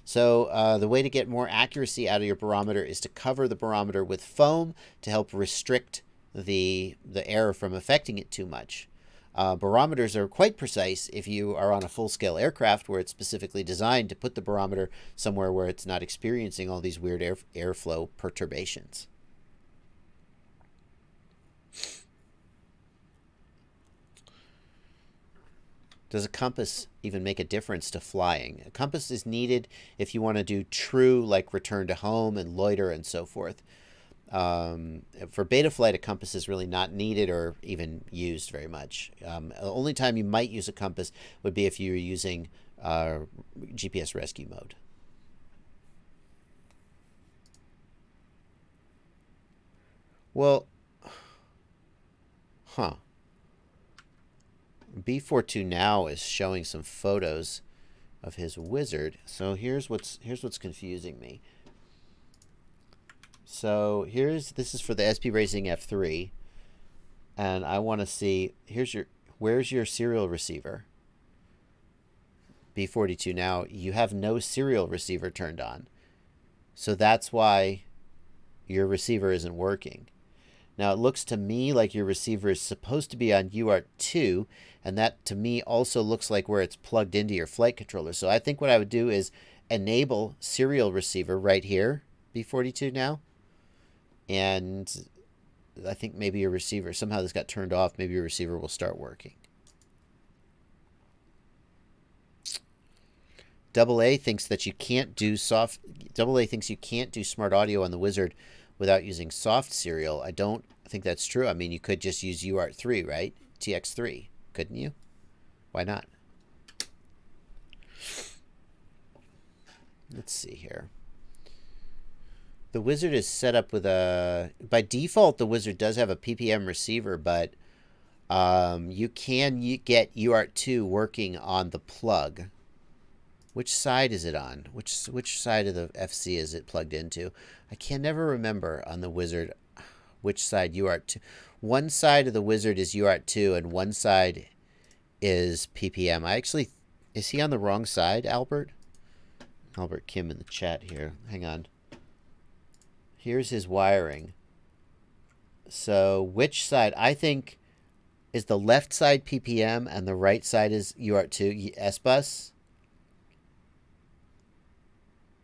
So the way to get more accuracy out of your barometer is to cover the barometer with foam to help restrict the air from affecting it too much. Barometers are quite precise if you are on a full-scale aircraft where it's specifically designed to put the barometer somewhere where it's not experiencing all these weird airflow perturbations. Does a compass even make a difference to flying? A compass is needed if you want to do true, like return to home and loiter and so forth. For Betaflight, a compass is really not needed or even used very much. The only time you might use a compass would be if you were using GPS rescue mode. Well, B42 now is showing some photos of his wizard. So here's what's confusing me. So this is for the SP Racing F3, and I want to see, where's your serial receiver? B42 now, you have no serial receiver turned on. So that's why your receiver isn't working. Now it looks to me like your receiver is supposed to be on UART 2, and that to me also looks like where it's plugged into your flight controller. So I think what I would do is enable serial receiver right here, B42 now. And I think maybe your receiver, somehow this got turned off, maybe your receiver will start working. AA thinks that you can't do AA thinks you can't do smart audio on the Wizard without using soft serial. I don't think that's true. I mean, you could just use UART 3, right? TX3, couldn't you? Why not? Let's see here. The Wizard is set up with a... By default, the Wizard does have a PPM receiver, but you can get UART2 working on the plug. Which side is it on? Which side of the FC is it plugged into? I can never remember on the Wizard which side UART2. One side of the Wizard is UART2 and one side is PPM. Is he on the wrong side, Albert? Albert Kim in the chat here. Hang on. Here's his wiring. So which side? I think is the left side PPM and the right side is UART2 S-Bus.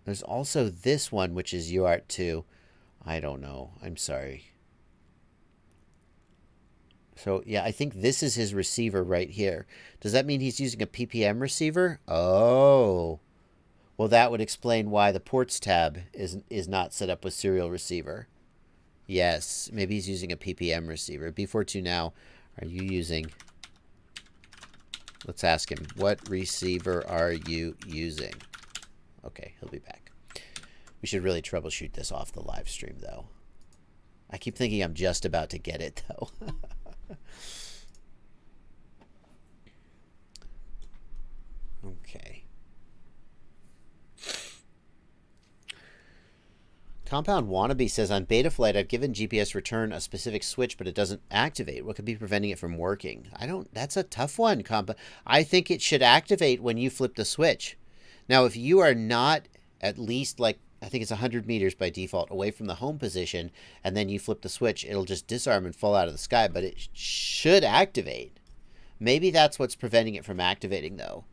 There's also this one, which is UART2. I don't know. I'm sorry. So, yeah, I think this is his receiver right here. Does that mean he's using a PPM receiver? Oh. Well, that would explain why the ports tab is not set up with serial receiver. Yes, maybe he's using a PPM receiver. B42 now, are you using... Let's ask him. What receiver are you using? Okay, he'll be back. We should really troubleshoot this off the live stream, though. I keep thinking I'm just about to get it, though. Okay. Compound Wannabe says, on Betaflight, I've given GPS return a specific switch, but it doesn't activate. What could be preventing it from working? That's a tough one, Compound. I think it should activate when you flip the switch. Now, if you are not at least, like, I think it's 100 meters by default away from the home position, and then you flip the switch, it'll just disarm and fall out of the sky, but it should activate. Maybe that's what's preventing it from activating, though,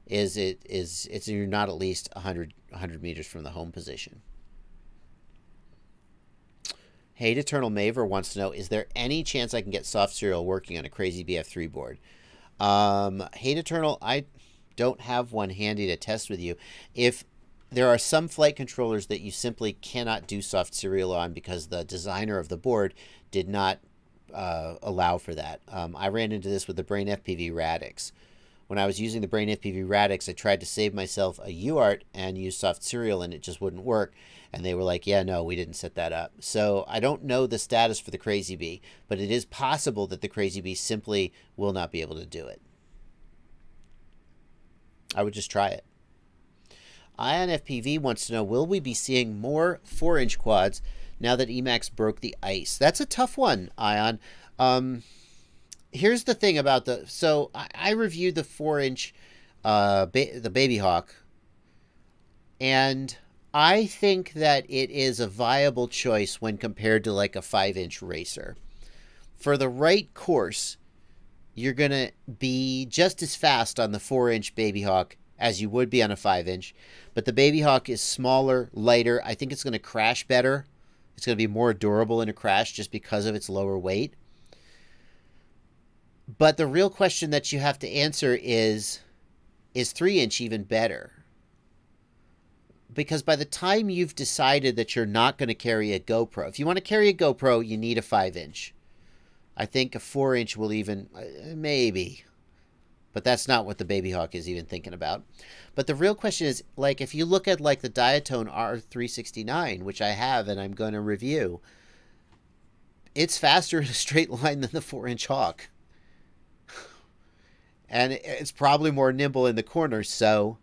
is you're not at least 100 meters from the home position. Hate Eternal Maver wants to know, is there any chance I can get soft serial working on a crazy BF3 board? Hate Eternal, I don't have one handy to test with you. If there are some flight controllers that you simply cannot do soft serial on because the designer of the board did not allow for that. I ran into this with the Brain FPV Radix. When I was using the Brain FPV Radix, I tried to save myself a UART and use soft serial, and it just wouldn't work. And they were like, yeah, no, we didn't set that up. So I don't know the status for the Crazy Bee, but it is possible that the Crazy Bee simply will not be able to do it. I would just try it. Ion FPV wants to know, will we be seeing more 4-inch quads now that Emax broke the ice? That's a tough one, Ion. Here's the thing about so I reviewed the 4-inch, the Baby Hawk, and I think that it is a viable choice when compared to like a 5-inch racer. For the right course, you're going to be just as fast on the 4-inch Baby Hawk as you would be on a 5-inch. But the Baby Hawk is smaller, lighter. I think it's going to crash better. It's going to be more durable in a crash just because of its lower weight. But the real question that you have to answer is 3-inch even better? Because by the time you've decided that you're not going to carry a GoPro, if you want to carry a GoPro, you need a 5-inch. I think a 4-inch will even, maybe. But that's not what the Baby Hawk is even thinking about. But the real question is, like, if you look at, like, the Diatone R369, which I have and I'm going to review, it's faster in a straight line than the 4-inch Hawk. And it's probably more nimble in the corners. So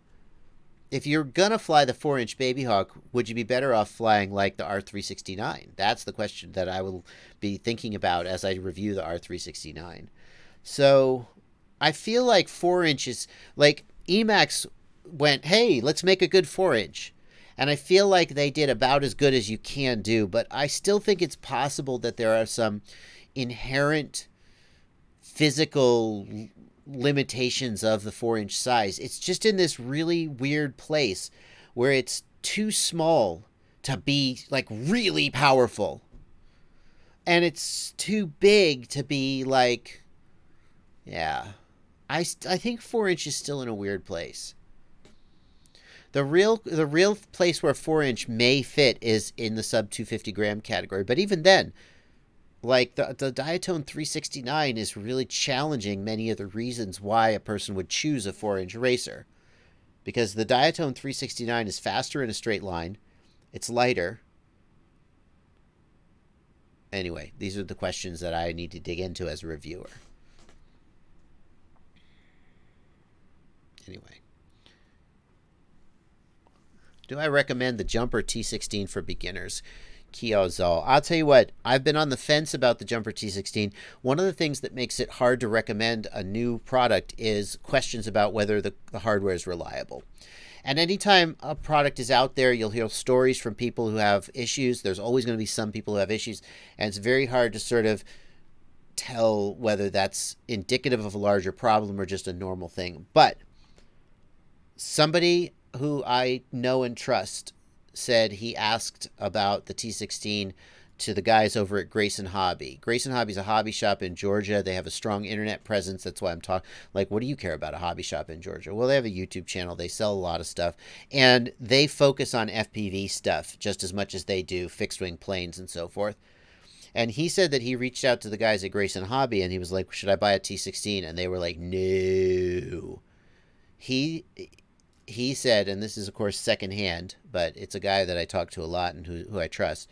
if you're going to fly the 4-inch Baby Hawk, would you be better off flying like the R369? That's the question that I will be thinking about as I review the R369. So I feel like 4-inch is, like, Emax went, hey, let's make a good 4-inch. And I feel like they did about as good as you can do, but I still think it's possible that there are some inherent physical limitations of the 4-inch size. It's just in this really weird place where it's too small to be, like, really powerful. And it's too big to be, like, yeah. I think 4-inch is still in a weird place. The real place where 4-inch may fit is in the sub 250 gram category. But even then, like, the Diatone 369 is really challenging many of the reasons why a person would choose a 4-inch racer. Because the Diatone 369 is faster in a straight line, it's lighter, Anyway, these are the questions that I need to dig into as a reviewer. Anyway. Do I recommend the Jumper T16 for beginners? Kiozal. I'll tell you what, I've been on the fence about the Jumper T16. One of the things that makes it hard to recommend a new product is questions about whether the hardware is reliable. And anytime a product is out there, you'll hear stories from people who have issues. There's always going to be some people who have issues. And it's very hard to sort of tell whether that's indicative of a larger problem or just a normal thing. But somebody who I know and trust said he asked about the T16 to the guys over at Grayson Hobby. Grayson Hobby is a hobby shop in Georgia. They have a strong internet presence. That's why I'm talking. Like, what do you care about a hobby shop in Georgia? Well, they have a YouTube channel. They sell a lot of stuff. And they focus on FPV stuff just as much as they do fixed-wing planes and so forth. And he said that he reached out to the guys at Grayson Hobby and he was like, should I buy a T16? And they were like, no. He said, and this is, of course, secondhand, but it's a guy that I talk to a lot and who I trust.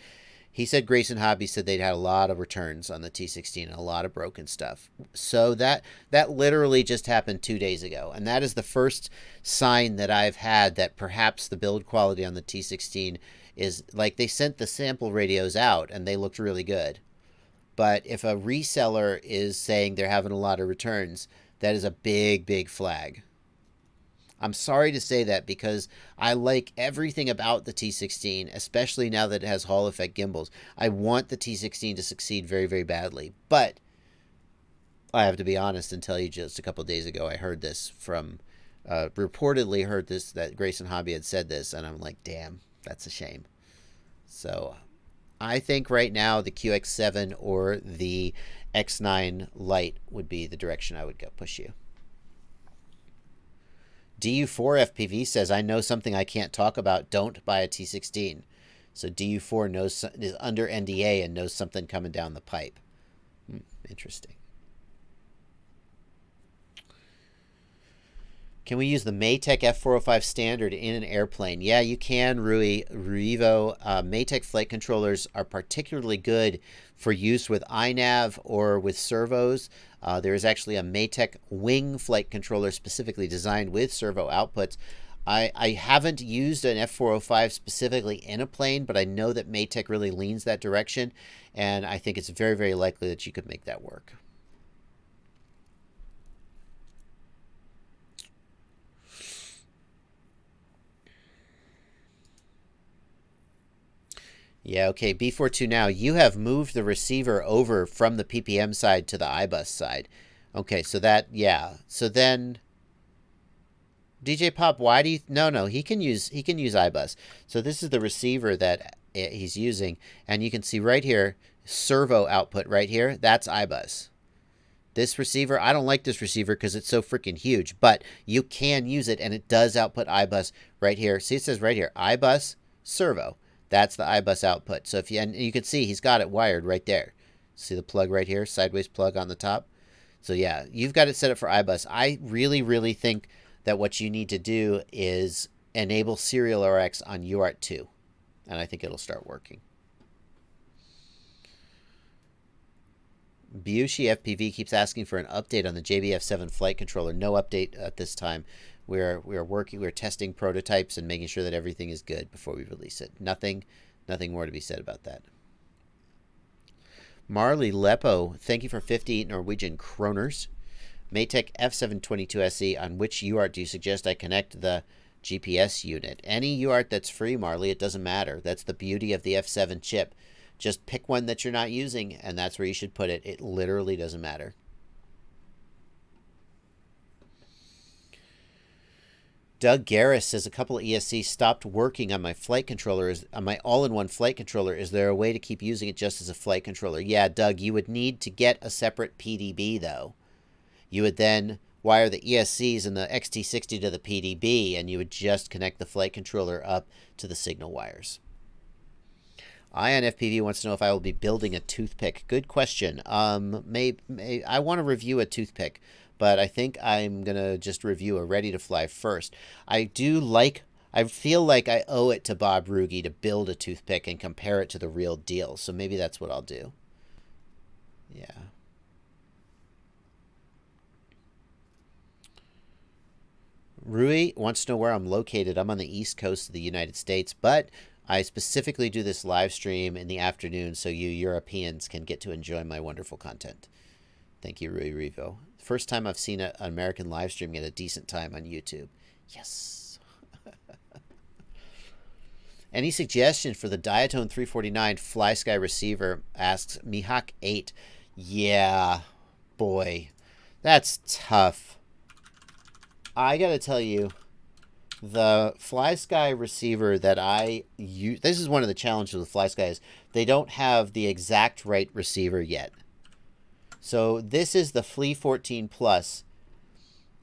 He said Grayson Hobby said they'd had a lot of returns on the T16 and a lot of broken stuff. So that literally just happened 2 days ago. And that is the first sign that I've had that perhaps the build quality on the T16 is like they sent the sample radios out and they looked really good. But if a reseller is saying they're having a lot of returns, that is a big, big flag. I'm sorry to say that because I like everything about the T16, especially now that it has Hall effect gimbals. I want the T16 to succeed very, very badly. But I have to be honest and tell you just a couple of days ago I heard this from, reportedly heard this, that Grayson Hobby had said this, and I'm like, damn, that's a shame. So I think right now the QX7 or the X9 Lite would be the direction I would go push you. DU4 FPV says, I know something I can't talk about. Don't buy a T16. So DU4 is under NDA and knows something coming down the pipe. Interesting. Can we use the Maytech F405 standard in an airplane? Yeah, you can, Ruivo. Maytech flight controllers are particularly good for use with iNav or with servos. There is actually a Maytech wing flight controller specifically designed with servo outputs. I haven't used an F405 specifically in a plane, but I know that Maytech really leans that direction, and I think it's very, very likely that you could make that work. Yeah, okay, B42 now, you have moved the receiver over from the PPM side to the iBus side. Okay, so that, yeah. So then, DJ Pop, why do you, no, he can use iBus. So this is the receiver that he's using, and you can see right here, servo output right here, that's iBus. This receiver, I don't like this receiver because it's so freaking huge, but you can use it, and it does output iBus right here. See, it says right here, iBus, servo. That's the iBus output. So if you, and you can see he's got it wired right there. See the plug right here, sideways plug on the top. So yeah, you've got it set up for iBus. I really, really think that what you need to do is enable Serial RX on UART 2. And I think it'll start working. Bushi FPV keeps asking for an update on the JBF7 flight controller. No update at this time. We're testing prototypes and making sure that everything is good before we release it. Nothing more to be said about that. Marley Lepo, thank you for 50 Norwegian kroners. Maytech F722 SE, on which UART do you suggest I connect the GPS unit? Any UART that's free, Marley, it doesn't matter. That's the beauty of the F7 chip. Just pick one that you're not using, and that's where you should put it. It literally doesn't matter. Doug Garris says a couple of ESCs stopped working on my flight controller, on my all-in-one flight controller. Is there a way to keep using it just as a flight controller? Yeah, Doug, you would need to get a separate PDB, though. You would then wire the ESCs and the XT60 to the PDB, and you would just connect the flight controller up to the signal wires. Ion FPV wants to know if I will be building a toothpick. Good question. I want to review a toothpick, but I think I'm going to just review a ready-to-fly first. I feel like I owe it to Bob Ruge to build a toothpick and compare it to the real deal, so maybe that's what I'll do. Yeah. Rui wants to know where I'm located. I'm on the East Coast of the United States, but I specifically do this live stream in the afternoon so you Europeans can get to enjoy my wonderful content. Thank you, Rui Revo. First time I've seen an American live stream at a decent time on YouTube. Yes. Any suggestion for the Diatone 349 FlySky receiver, asks Mihawk8. Yeah, boy, that's tough. I gotta tell you, the FlySky receiver that I use, this is one of the challenges with FlySky, is they don't have the exact right receiver yet. So this is the Flea 14 Plus,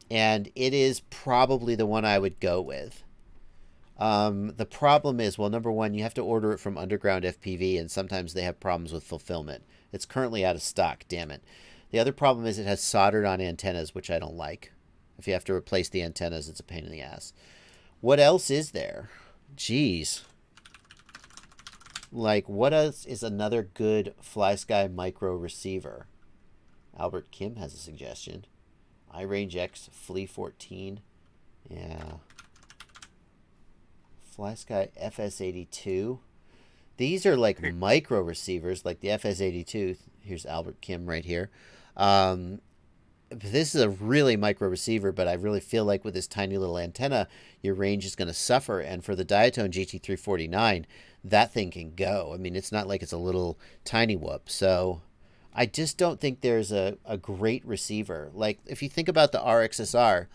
and it is probably the one I would go with. The problem is, well, number one, you have to order it from Underground FPV, and sometimes they have problems with fulfillment. It's currently out of stock, damn it. The other problem is it has soldered on antennas, which I don't like. If you have to replace the antennas, it's a pain in the ass. What else is there? Jeez. Like, what else is another good FlySky micro receiver? Albert Kim has a suggestion. iRange X Flea 14. Yeah. FlySky FS82. These are like micro receivers, like the FS82. Here's Albert Kim right here. This is a really micro receiver, but I really feel like with this tiny little antenna, your range is going to suffer. And for the Diatone GT349, that thing can go. I mean, it's not like it's a little tiny whoop. So I just don't think there's a great receiver. Like, if you think about the RXSR,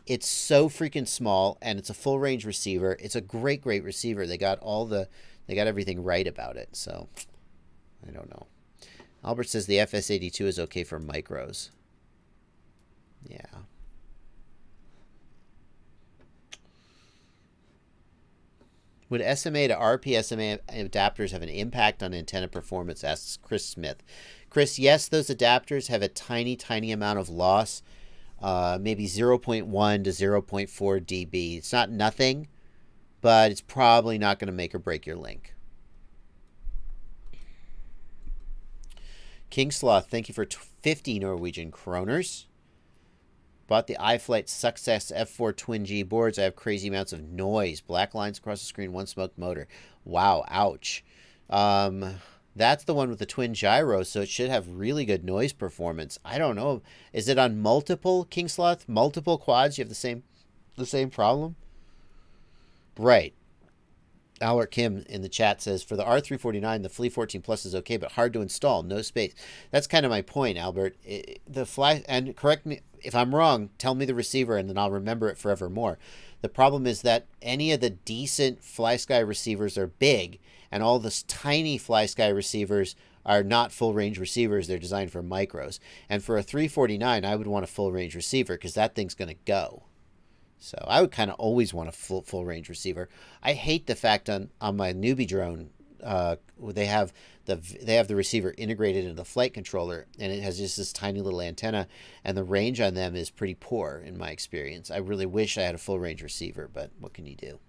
it's so freaking small, and it's a full range receiver. It's a great receiver. They got everything right about it. So I don't know. Albert says the FS82 is okay for micros. Yeah. Would SMA to RP SMA adapters have an impact on antenna performance, asks Chris Smith. Chris, yes, those adapters have a tiny amount of loss, maybe 0.1 to 0.4 dB. It's not nothing, but it's probably not going to make or break your link. King Sloth, thank you for 50 Norwegian kroners. Bought the iFlight Success F4 Twin G boards. I have crazy amounts of noise. Black lines across the screen, one smoked motor. Wow, ouch. That's the one with the twin gyro, so it should have really good noise performance. I don't know. Is it on multiple King Sloth? Multiple quads? You have the same problem? Right. Albert Kim in the chat says, for the R349, the Flea 14 Plus is okay, but hard to install. No space. That's kind of my point, Albert. And correct me if I'm wrong, tell me the receiver, and then I'll remember it forevermore. The problem is that any of the decent FlySky receivers are big, and all the tiny FlySky receivers are not full-range receivers. They're designed for micros. And for a 349, I would want a full-range receiver because that thing's going to go. So I would kind of always want a full range receiver. I hate the fact on my newbie drone, they have the receiver integrated into the flight controller, and it has just this tiny little antenna, and the range on them is pretty poor in my experience. I really wish I had a full range receiver, but what can you do?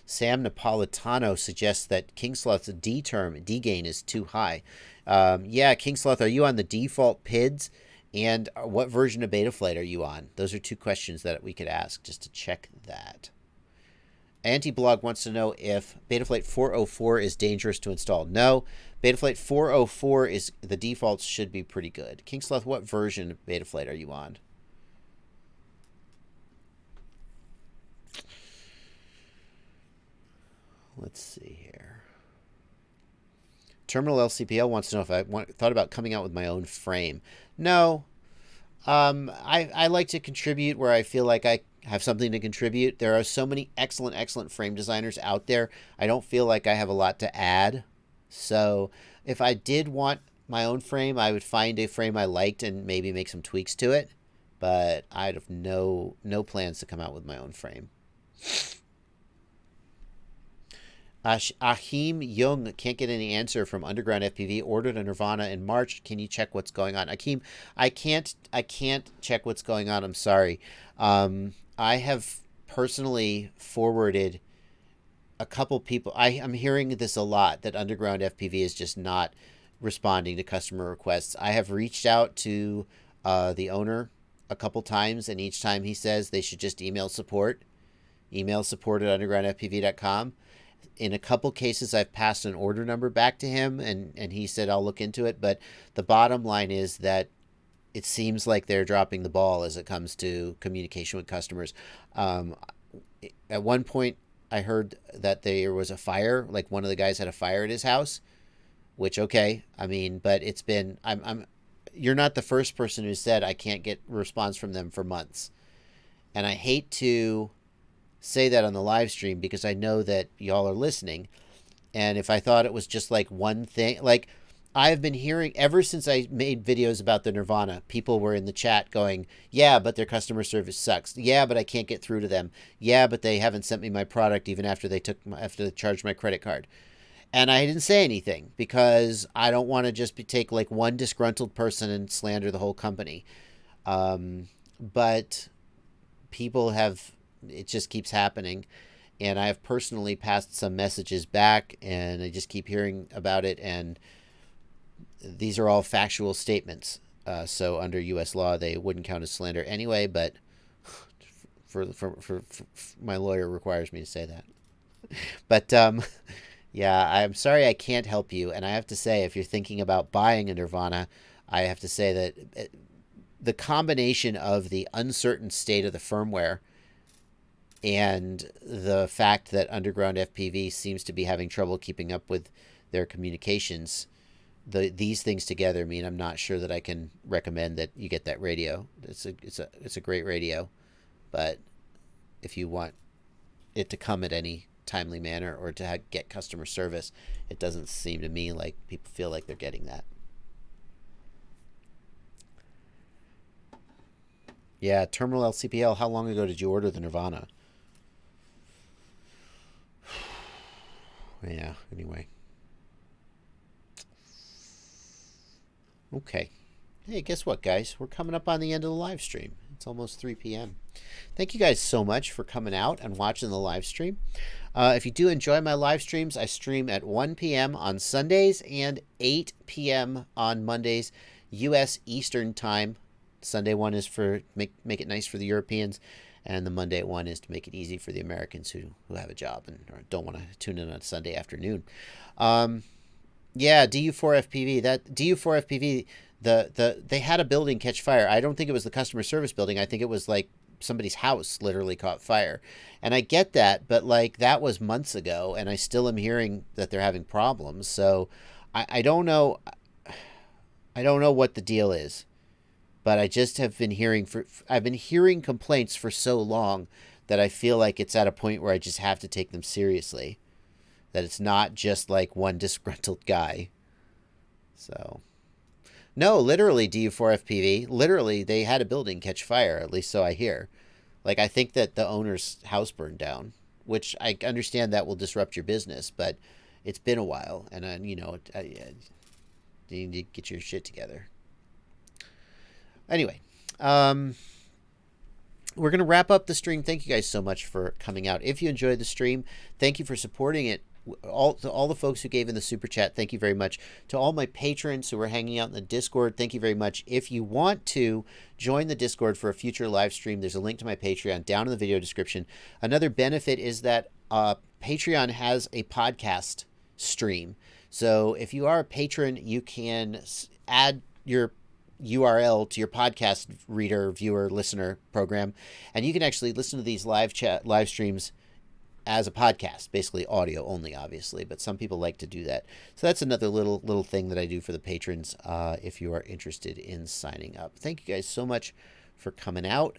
Sam Napolitano suggests that King Sloth's D gain is too high. Yeah, King Sloth, are you on the default PIDs? And what version of Betaflight are you on? Those are two questions that we could ask just to check that. Antiblog wants to know if Betaflight 404 is dangerous to install. No, Betaflight 404 is the defaults should be pretty good. King Sloth, what version of Betaflight are you on? Let's see here. Terminal LCPL wants to know if I thought about coming out with my own frame. No. I like to contribute where I feel like I have something to contribute. There are so many excellent frame designers out there. I don't feel like I have a lot to add. So if I did want my own frame, I would find a frame I liked and maybe make some tweaks to it. But I'd have no plans to come out with my own frame. Ahim Young can't get any answer from Underground FPV. Ordered a Nirvana in March. Can you check what's going on? Ahim, I can't check what's going on. I'm sorry. I have personally forwarded a couple people. I'm hearing this a lot, that Underground FPV is just not responding to customer requests. I have reached out to the owner a couple times, and each time he says they should just email support at undergroundfpv.com. In a couple cases, I've passed an order number back to him, and he said, I'll look into it. But the bottom line is that it seems like they're dropping the ball as it comes to communication with customers. At one point, I heard that there was a fire, like one of the guys had a fire at his house, which, okay, I mean, but it's been, you're not the first person who said I can't get a response from them for months. And I hate to say that on the live stream because I know that y'all are listening. And if I thought it was just like one thing, like I've been hearing ever since I made videos about the Nirvana, people were in the chat going, yeah, but their customer service sucks. Yeah, but I can't get through to them. Yeah, but they haven't sent me my product even after they charged my credit card. And I didn't say anything because I don't want to just take like one disgruntled person and slander the whole company. But people have, it just keeps happening. And I have personally passed some messages back, and I just keep hearing about it. And these are all factual statements. So under U.S. law, they wouldn't count as slander anyway. But for my lawyer requires me to say that. But yeah, I'm sorry I can't help you. And I have to say, if you're thinking about buying a Nirvana, I have to say that the combination of the uncertain state of the firmware and the fact that Underground FPV seems to be having trouble keeping up with their communications, these things together mean I'm not sure that I can recommend that you get that radio. It's a great radio, but if you want it to come at any timely manner or to get customer service, it doesn't seem to me like people feel like they're getting that. Yeah, Terminal LCPL, how long ago did you order the Nirvana? Yeah, anyway. Okay. Hey, guess what, guys? We're coming up on the end of the live stream. It's almost 3 p.m. Thank you guys so much for coming out and watching the live stream. If you do enjoy my live streams, I stream at 1 p.m. on Sundays and 8 p.m. on Mondays, U.S. Eastern Time. Sunday one is for make it nice for the Europeans, and the Monday one is to make it easy for the Americans who have a job and or don't want to tune in on Sunday afternoon. Yeah, DU4FPV. That DU4FPV, they had a building catch fire. I don't think it was the customer service building. I think it was like somebody's house literally caught fire. And I get that, but like that was months ago, and I still am hearing that they're having problems. So I don't know. I don't know what the deal is, but I just have been hearing I've been hearing complaints for so long that I feel like it's at a point where I just have to take them seriously. That it's not just like one disgruntled guy. So, no, literally DU4FPV, literally they had a building catch fire, at least so I hear. Like, I think that the owner's house burned down, which I understand that will disrupt your business, but it's been a while, and, you know, you need to get your shit together. Anyway, we're going to wrap up the stream. Thank you guys so much for coming out. If you enjoyed the stream, thank you for supporting it. To all the folks who gave in the super chat, thank you very much. To all my patrons who are hanging out in the Discord, thank you very much. If you want to join the Discord for a future live stream, there's a link to my Patreon down in the video description. Another benefit is that Patreon has a podcast stream. So if you are a patron, you can add your URL to your podcast reader, viewer, listener program, and you can actually listen to these live streams as a podcast, basically audio only, obviously, but some people like to do that. So that's another little thing that I do for the patrons if you are interested in signing up. Thank you guys so much for coming out,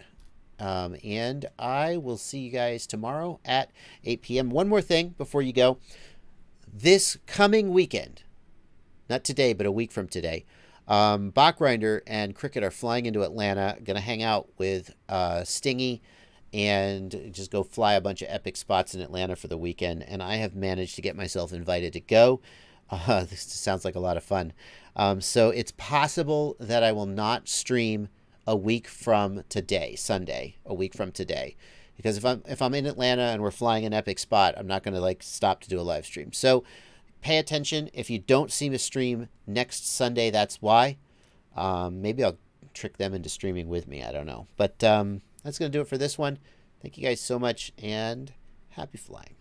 and I will see you guys tomorrow at 8 p.m. One more thing before you go. This coming weekend, not today, but a week from today, Bachgrinder and Cricket are flying into Atlanta, going to hang out with Stingy and just go fly a bunch of epic spots in Atlanta for the weekend. And I have managed to get myself invited to go. This sounds like a lot of fun. So it's possible that I will not stream a week from today, Sunday, a week from today. Because if I'm in Atlanta and we're flying an epic spot, I'm not going to like stop to do a live stream. So pay attention. If you don't see me stream next Sunday, that's why. Maybe I'll trick them into streaming with me. I don't know. But that's going to do it for this one. Thank you guys so much, and happy flying.